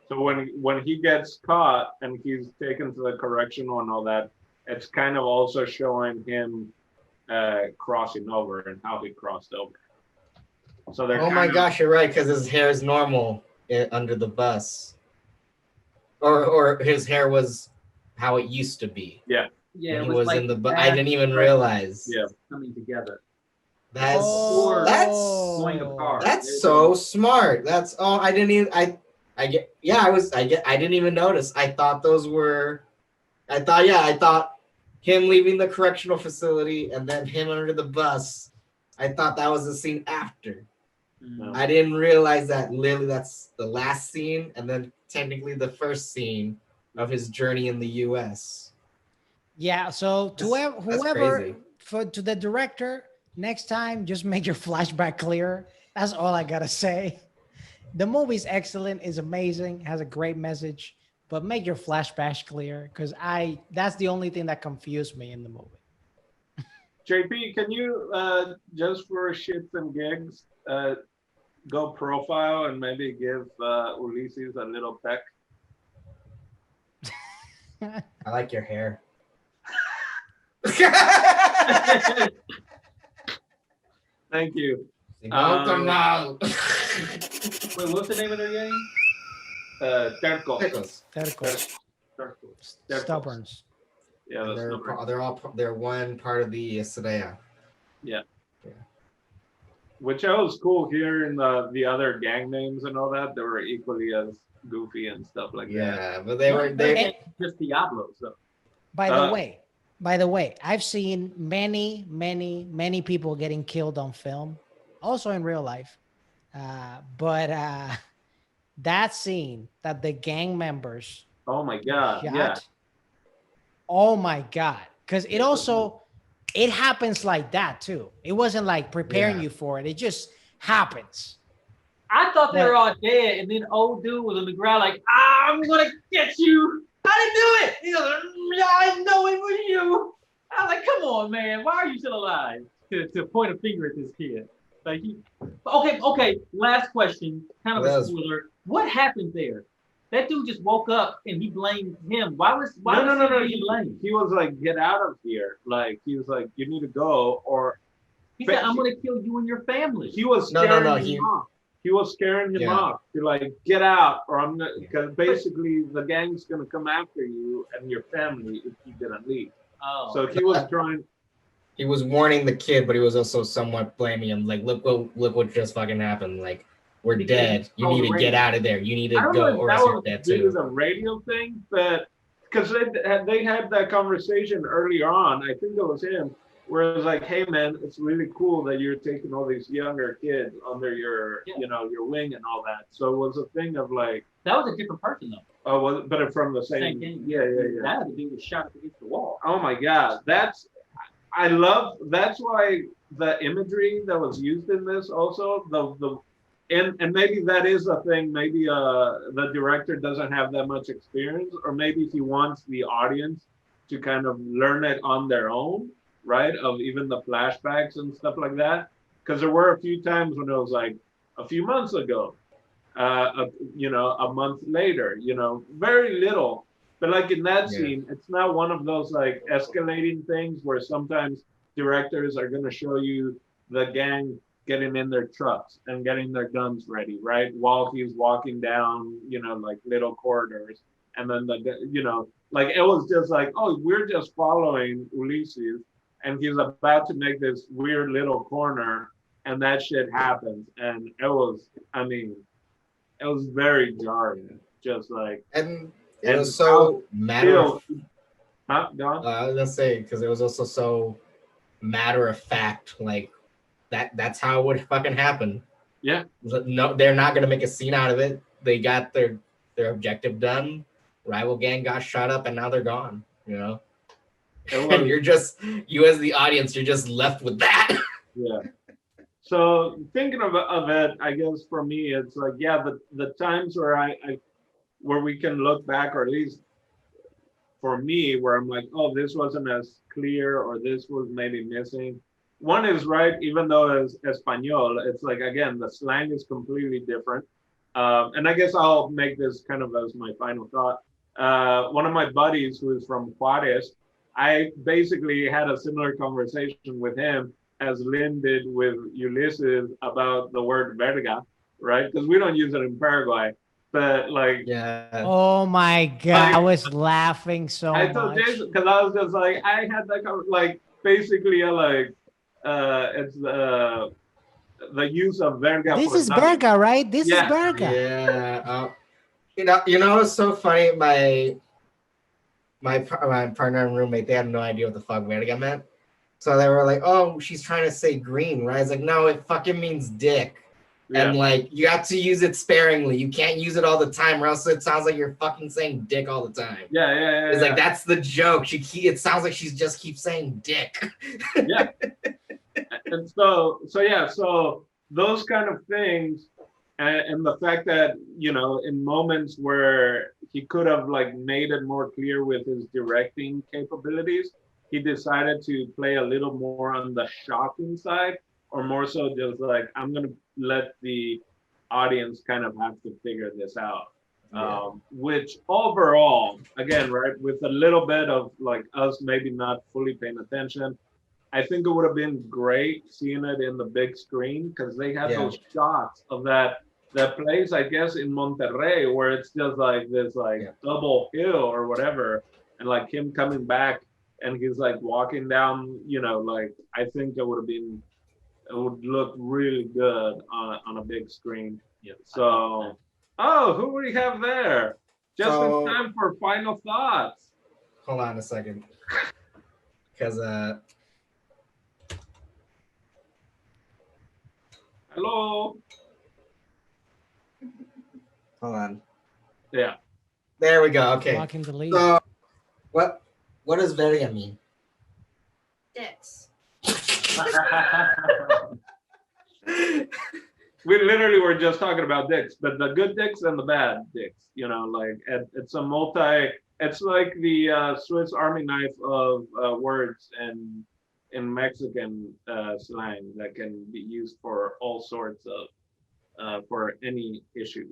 So when he gets caught and he's taken to the correctional and all that, it's kind of also showing him crossing over and how he crossed over. So they're my gosh, you're right, because his hair is normal under the bus, or his hair was how it used to be. Yeah, when he was like in the bus. I didn't even realize. Yeah, coming together. That's going apart. That's so smart. That's I didn't even I didn't even notice. I thought him leaving the correctional facility and then him under the bus. I thought that was the scene after. No. I didn't realize that literally that's the last scene and then technically the first scene of his journey in the US. Yeah, so to whoever to the director, next time just make your flashback clear. That's all I gotta say. The movie's excellent, is amazing, has a great message, but make your flashback clear, because that's the only thing that confused me in the movie. JP, can you just for shits and gigs go profile and maybe give Ulysses a little peck? I like your hair. Thank you. Wait, what's the name of their game? Tercos. Stubborns. Yeah, they're one part of the Estrella. Yeah. Which was cool hearing the other gang names and all that. They were equally as goofy and stuff like that. Yeah, but they just Diablos though. By the way, I've seen many people getting killed on film, also in real life. But that scene that the gang members oh my god shot, yeah, oh my god, because it happens like that too. It wasn't like preparing you for it. It just happens. I thought they were all dead, and then old dude was on the ground like, I'm gonna get you. I didn't do it. He goes, I know it was you. I was like, come on, man. Why are you still alive? To point a finger at this kid. Like, okay. Last question, kind of a spoiler. What happened there? That dude just woke up and he blamed him. Why was he blamed? He was like, get out of here. Like, he was like, you need to go, or he said, I'm gonna kill you and your family. He was scaring him off. He was scaring him off. You're like, get out, or I'm gonna, because basically the gang's gonna come after you and your family if you didn't leave. Oh. So he was trying. He was warning the kid, but he was also somewhat blaming him. Like, look what just fucking happened. Like, we're dead. You need to get out of there. You need to go, or else you're dead too. It was a radio thing, but because they had that conversation earlier on. I think it was him, where it was like, hey man, it's really cool that you're taking all these younger kids under your your wing and all that. So it was a thing of like, that was a different person though. Oh, but from the same game. Yeah. That had to do with shot against the wall. Oh my god, that's why the imagery that was used in this also, and maybe that is a thing. Maybe the director doesn't have that much experience, or maybe he wants the audience to kind of learn it on their own, right? Of even the flashbacks and stuff like that. Because there were a few times when it was like a few months ago, a month later, very little. But like in that scene, it's not one of those like escalating things where sometimes directors are going to show you the gang getting in their trucks and getting their guns ready, right? While he's walking down, like little corridors. And then like it was just like, oh, we're just following Ulysses and he's about to make this weird little corner and that shit happens. And it was very jarring. Just like, and it was so matter of I was gonna say, because it was also so matter of fact, like that's how it would fucking happen. Yeah. No, they're not gonna make a scene out of it. They got their objective done. Rival gang got shot up, and now they're gone. And you as the audience, you're just left with that. Yeah. So thinking of it, I guess for me, it's like, the times where where we can look back, or at least for me, where I'm like, oh, this wasn't as clear, or this was maybe missing. One is, right, even though it's Espanol, it's like, again, the slang is completely different. And I guess I'll make this kind of as my final thought. One of my buddies who is from Juarez, I basically had a similar conversation with him as Lynn did with Ulysses about the word verga, right? Because we don't use it in Paraguay. But like, oh my God, I was laughing so much. I told Jason, because I was just like, I had that like basically it's the use of verga. This is verga, right? This is verga. Yeah. It's so funny. My partner and roommate, they had no idea what the fuck verga meant. So they were like, oh, she's trying to say green, right? It's like, no, it fucking means dick. Yeah. And like, you have to use it sparingly. You can't use it all the time, or else it sounds like you're fucking saying dick all the time. Yeah. It's like, that's the joke. It sounds like she just keeps saying dick. Yeah. And so those kind of things, and the fact that, in moments where he could have like made it more clear with his directing capabilities, he decided to play a little more on the shocking side, or more so just like, I'm going to let the audience kind of have to figure this out. Which overall, again, right, with a little bit of like us maybe not fully paying attention, I think it would have been great seeing it in the big screen, because they had those shots of that place, I guess, in Monterrey, where it's just like this double hill or whatever, and like him coming back and he's like walking down, like, I think it would look really good on a big screen. Yeah. So, who do we have there? Just in time for final thoughts. Hold on a second. Because hello. Hold on. Yeah. There we go. Okay. Walking the lead. So, what does verga mean? Dicks. We literally were just talking about dicks, but the good dicks and the bad dicks, like it's it's like the Swiss Army knife of words and in Mexican slang that can be used for all sorts of, for any issue,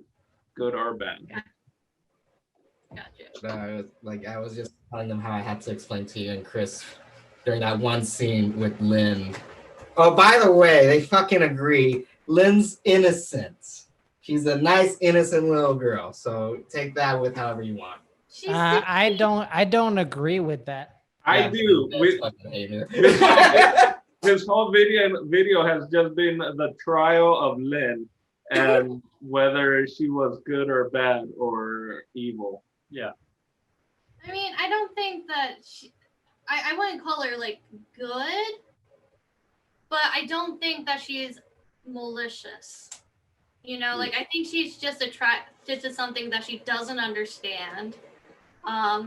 good or bad. Gotcha. I was just telling them how I had to explain to you and Chris during that one scene with Lynn. Oh, by the way, they fucking agree. Lynn's innocent. She's a nice, innocent little girl. So take that with however you want. I don't agree with that. I do. This whole video has just been the trial of Lynn and whether she was good or bad or evil. Yeah. I mean, I don't think that I wouldn't call her like good, but I don't think that she is malicious. Like, I think she's just attracted to something that she doesn't understand.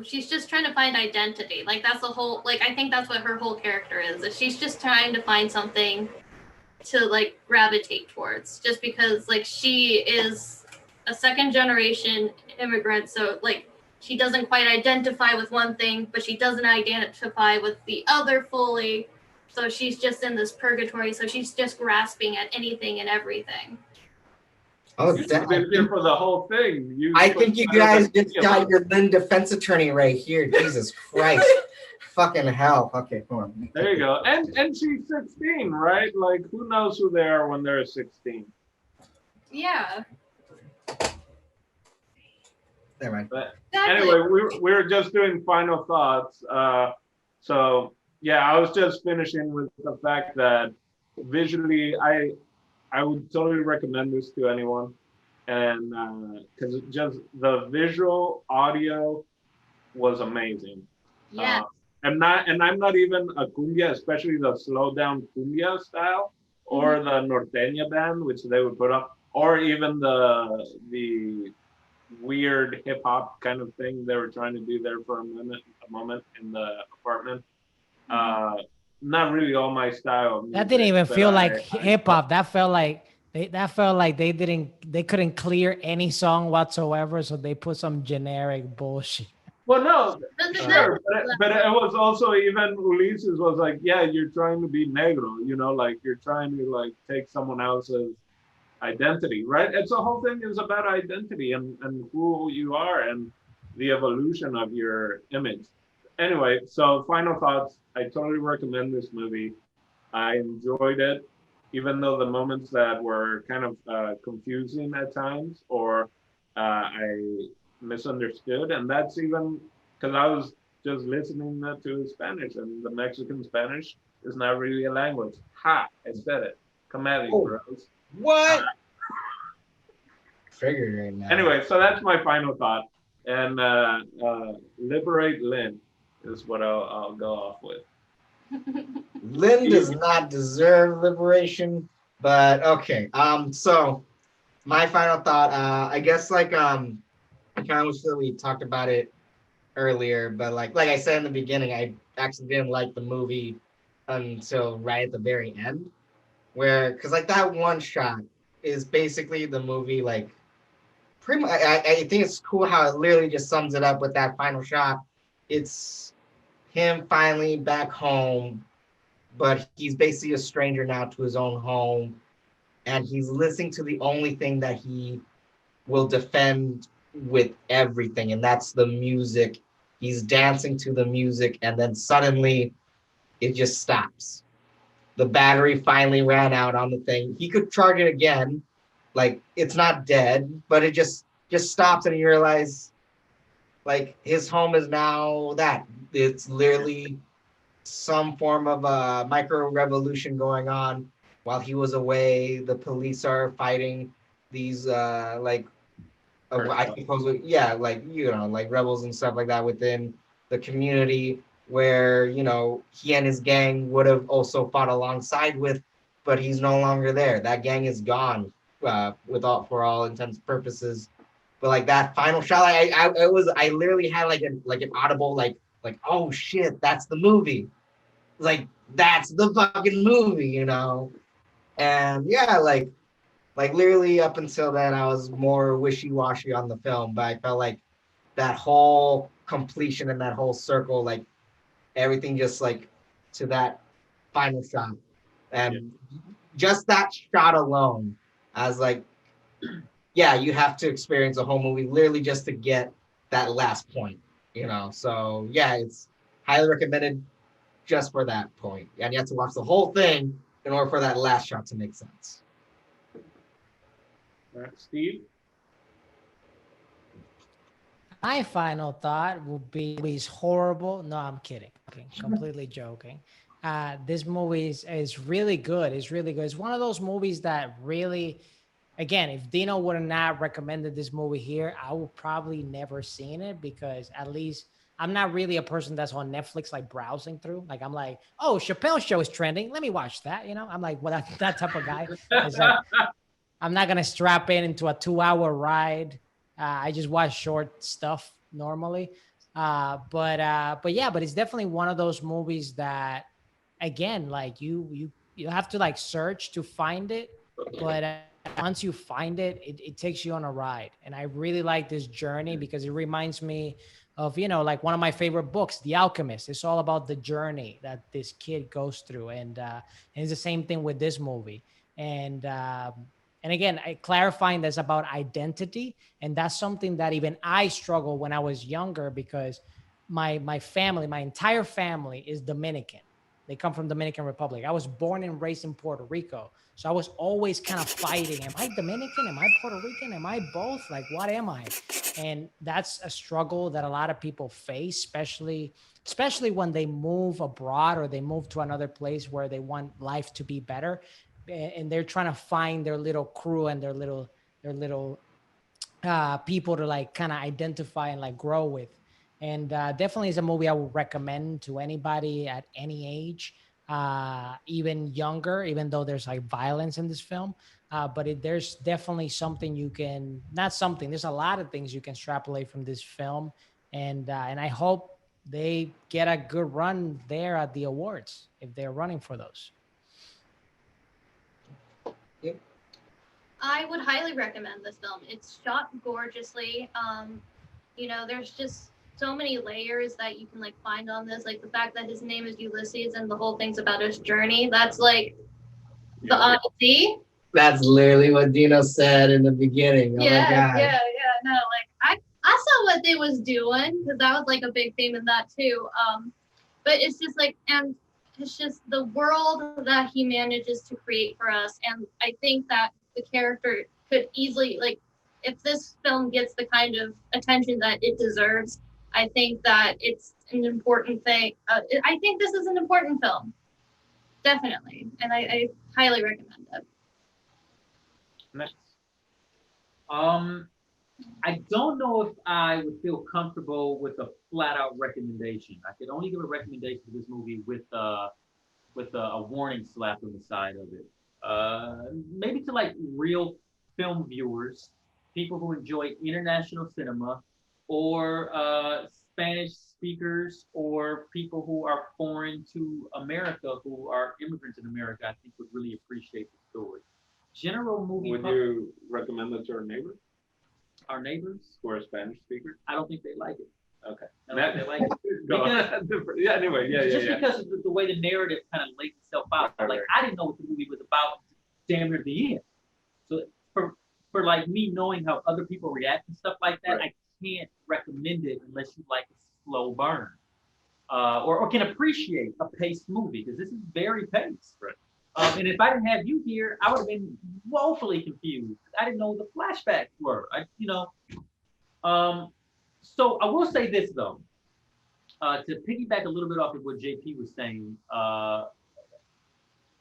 She's just trying to find identity. Like, that's the whole, like, I think that's what her whole character is she's just trying to find something to like gravitate towards, just because like she is a second generation immigrant, so like she doesn't quite identify with one thing, but she doesn't identify with the other fully. So she's just in this purgatory. So she's just grasping at anything and everything. Oh, You've been here for the whole thing. I think you guys just got your Lynn defense attorney right here. Jesus Christ. Fucking hell. Okay, come on. There you go. And she's 16, right? Like, who knows who they are when they're 16? Yeah. Never mind. But Exactly. anyway, we were just doing final thoughts. So yeah, I was just finishing with the fact that visually, I would totally recommend this to anyone, and because just the visual audio was amazing. Yeah. I'm not even a cumbia, especially the slow down cumbia style, or the norteña band, which they would put up, or even the weird hip hop kind of thing they were trying to do there for a moment in the apartment. Not really all my style of music, That didn't even feel like I hip hop. That felt like they couldn't clear any song whatsoever, so they put some generic bullshit. Well, no, Doesn't sure, that- but it was also, even Ulises was like, yeah, you're trying to be negro, you know, like you're trying to like take someone else's identity, right? It's the whole thing is about identity and who you are and the evolution of your image. Anyway, so final thoughts. I totally recommend this movie. I enjoyed it, even though the moments that were kind of confusing at times, or I misunderstood, and that's even because I was just listening to Spanish, and the Mexican Spanish is not really a language. Ha! I said it. Come at me, bros. What? Triggered right now. Anyway, so that's my final thought, and liberate Lynn is what I'll go off with. Lynn does not deserve liberation, but okay. So my final thought, I guess like I kind of wish that we talked about it earlier, but like I said in the beginning, I actually didn't like the movie until right at the very end, because like that one shot is basically the movie. Like pretty much, I think it's cool how it literally just sums it up with that final shot. It's him finally back home, but he's basically a stranger now to his own home, and he's listening to the only thing that he will defend with everything, and that's the music. He's dancing to the music, and then suddenly it just stops. The battery finally ran out on the thing. He could charge it again, like it's not dead, but it just stops, and you realize like his home is now that. It's literally some form of a micro revolution going on while he was away. The police are fighting these I suppose, yeah, like, you know, like rebels and stuff like that within the community where, you know, he and his gang would have also fought alongside with, but he's no longer there. That gang is gone for all intents and purposes. But like that final shot, I literally had like an audible like, oh shit, that's the movie. Like that's the fucking movie, you know? And yeah, like literally up until then, I was more wishy-washy on the film, but I felt like that whole completion and that whole circle, like everything just like to that final shot. And just that shot alone, I was like, yeah, you have to experience a whole movie literally just to get that last point, you know? So yeah, it's highly recommended just for that point. And you have to watch the whole thing in order for that last shot to make sense. All right, Steve? My final thought would be he's horrible. No, I'm kidding. Okay, completely joking. This movie is really good. It's really good. It's one of those movies that really, again, if Dino would have not recommended this movie here, I would probably never seen it, because at least I'm not really a person that's on Netflix like browsing through. Like I'm like, oh, Chappelle's show is trending. Let me watch that. You know, I'm like, well, that type of guy. It's like, I'm not gonna strap into a 2-hour ride. I just watch short stuff normally. But it's definitely one of those movies that, again, like you you have to like search to find it, but once you find it, it takes you on a ride. And I really like this journey because it reminds me of, you know, like one of my favorite books, The Alchemist. It's all about the journey that this kid goes through, and it's the same thing with this movie. And again, clarifying that's about identity, and that's something that even I struggled when I was younger, because my family, my entire family is Dominican. They come from Dominican Republic. I was born and raised in Puerto Rico. So I was always kind of fighting. Am I Dominican? Am I Puerto Rican? Am I both? Like, what am I? And that's a struggle that a lot of people face, especially when they move abroad or they move to another place where they want life to be better. And they're trying to find their little crew and their little people to like kind of identify and like grow with. And definitely is a movie I would recommend to anybody at any age, even younger, even though there's like violence in this film. But there's definitely something you can, not something, there's a lot of things you can extrapolate from this film. And I hope they get a good run there at the awards if they're running for those. I would highly recommend this film. It's shot gorgeously. You know, there's just so many layers that you can like find on this. Like the fact that his name is Ulysses and the whole thing's about his journey. That's like the Odyssey. That's literally what Dino said in the beginning. Oh Yeah, my God. yeah. No, like I saw what they was doing because I was like a big fan of that too. But it's just like, and it's just the world that he manages to create for us. And I think that the character could easily, like, if this film gets the kind of attention that it deserves, I think that it's an important thing. I think this is an important film, definitely, and I highly recommend it. Next. I don't know if I would feel comfortable with a flat out recommendation. I could only give a recommendation for this movie with a warning slapped on the side of it. Maybe to like real film viewers, people who enjoy international cinema, or Spanish speakers, or people who are foreign to America, who are immigrants in America, I think would really appreciate the story. General movie. Would you recommend it to our neighbors? Our neighbors who are Spanish speakers? I don't think they like it. Okay. I don't think they like it. Because, yeah. Anyway, just because of the way the narrative kind of lays itself out. Like I didn't know what the movie was about damn near the end. So for like me knowing how other people react and stuff like that, I can't recommend it unless you like a slow burn, or can appreciate a paced movie, because this is very paced. Right. And if I didn't have you here, I would have been woefully confused. I didn't know what the flashbacks were. So I will say this though, to piggyback a little bit off of what JP was saying,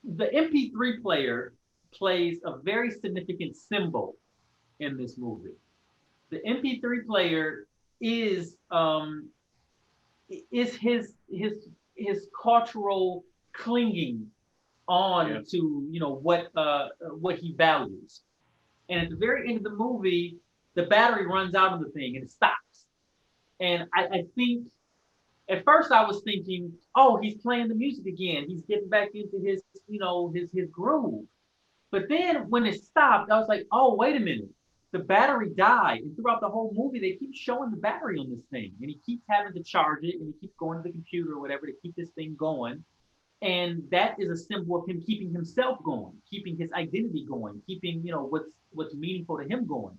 the MP3 player plays a very significant symbol in this movie. The MP3 player is his cultural clinging on to what he values. And at the very end of the movie, the battery runs out of the thing and it stops. And I think at first I was thinking, oh, he's playing the music again. He's getting back into his groove. But then when it stopped, I was like, oh, wait a minute. The battery died. And throughout the whole movie, they keep showing the battery on this thing. And he keeps having to charge it, and he keeps going to the computer or whatever to keep this thing going. And that is a symbol of him keeping himself going, keeping his identity going, keeping, what's meaningful to him going.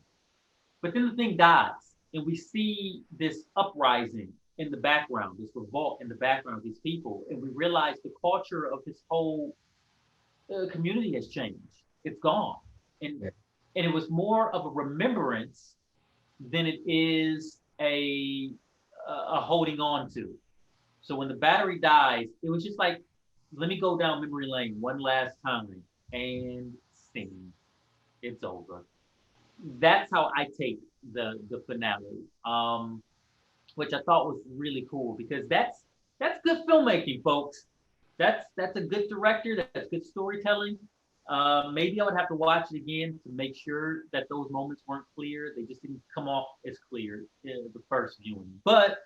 But then the thing dies, and we see this uprising in the background, this revolt in the background of these people. And we realize the culture of this whole community has changed. It's gone. And it was more of a remembrance than it is a holding on to. So when the battery dies, it was just like, let me go down memory lane one last time and sing. It's over. That's how I take the finale, which I thought was really cool, because that's good filmmaking, folks. That's a good director. That's good storytelling. Maybe I would have to watch it again to make sure that those moments weren't clear. They just didn't come off as clear in the first viewing. But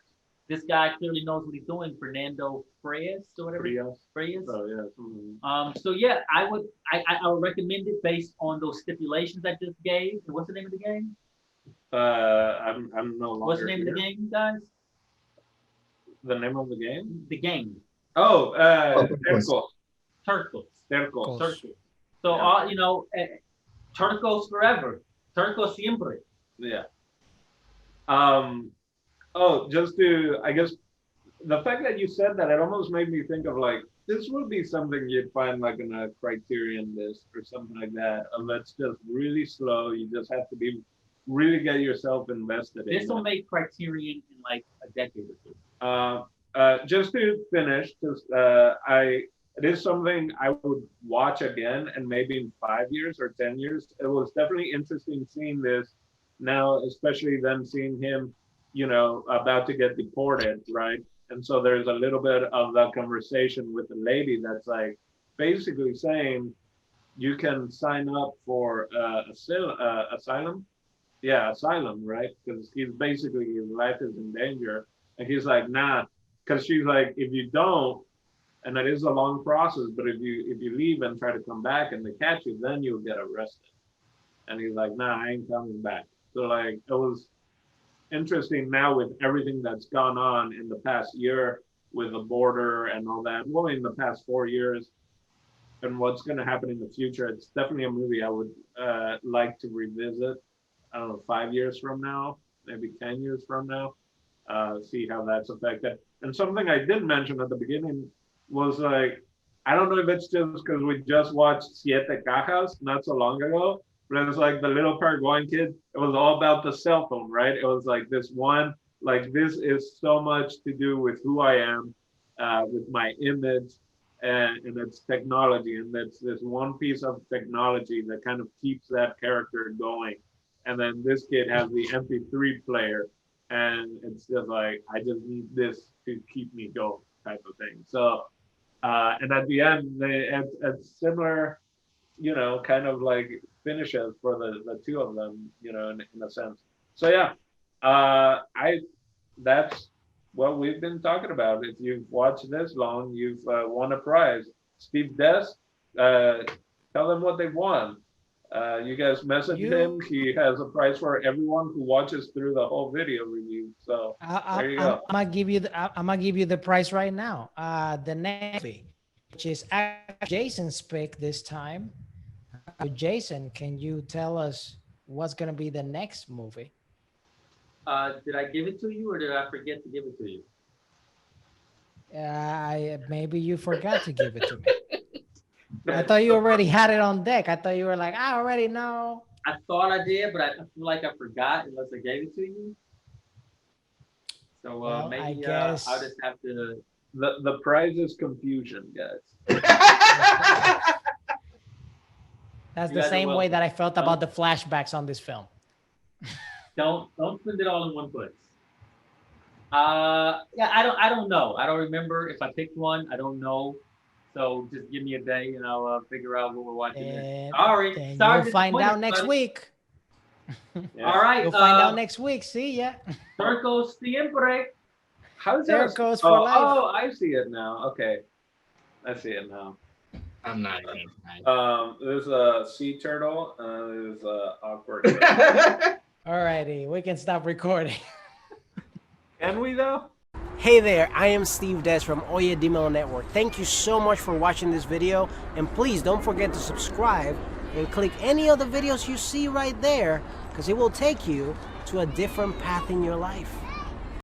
This guy clearly knows what he's doing, Fernando Frías or whatever. Frías. Oh yeah. So yeah, I would recommend it based on those stipulations I just gave. And what's the name of the game? I'm no longer. What's the name here. of the game, guys? The name of the game? The game. Oh, Tercos. Tercos. So all Tercos forever. Tercos siempre. Yeah. Just to, I guess, the fact that you said that, it almost made me think of like, this would be something you'd find like in a Criterion list or something like that. And that's just really slow. You just have to be really get yourself invested. This will make Criterion in like a decade or two. Just to finish, it is something I would watch again, and maybe in 5 years or 10 years. It was definitely interesting seeing this now, especially then seeing him, about to get deported, right? And so there's a little bit of that conversation with the lady that's like basically saying you can sign up for asylum. Yeah, asylum, right? Because he's basically, his life is in danger. And he's like, nah, because she's like, if you don't, and it is a long process, but if you leave and try to come back and they catch you, then you'll get arrested. And he's like, nah, I ain't coming back. So like, it was interesting now with everything that's gone on in the past year with the border and all that, well, in the past 4 years, and what's going to happen in the future. It's definitely a movie I would like to revisit, I don't know, 5 years from now, maybe 10 years from now, see how that's affected. And something I didn't mention at the beginning was like, I don't know if it's just because we just watched Siete Cajas not so long ago, but it was like the little Paraguayan kid, it was all about the cell phone, right? It was like this one, like this is so much to do with who I am, with my image, and it's technology. And that's this one piece of technology that kind of keeps that character going. And then this kid has the MP3 player, and it's just like, I just need this to keep me going type of thing. So, and at the end, it's similar, kind of like finishes for the two of them, in a sense. So yeah, that's what we've been talking about. If you've watched this long, you've won a prize. Steve Des, tell them what they've won. You guys message him. He has a prize for everyone who watches through the whole video review. So there you go. I'm gonna give you the prize right now. The next movie, which is Jason's pick this time. Jason, can you tell us what's gonna be the next movie? Did I give it to you, or did I forget to give it to you? Maybe you forgot to give it to me. I thought you already had it on deck. I thought you were like, I already know. I thought I did, but I feel like I forgot unless I gave it to you. So well, maybe I guess I'll just have to. The prize is confusion, guys. That's the same way that I felt about the flashbacks on this film. Don't spend it all in one place. Yeah, I don't know. I don't remember if I picked one. I don't know. So just give me a day and I'll figure out what we're watching. Sorry. You'll find out next week. Yeah. All right. You'll find out next week. See ya. Tercos siempre. How's that? Tercos for life. Oh, I see it now. Okay. I see it now. I'm not. There's a sea turtle. There's awkward. Alrighty, we can stop recording. Can we though? Hey there, I am Steve Des from Oye Cinema Network. Thank you so much for watching this video, and please don't forget to subscribe and click any of the videos you see right there, because it will take you to a different path in your life.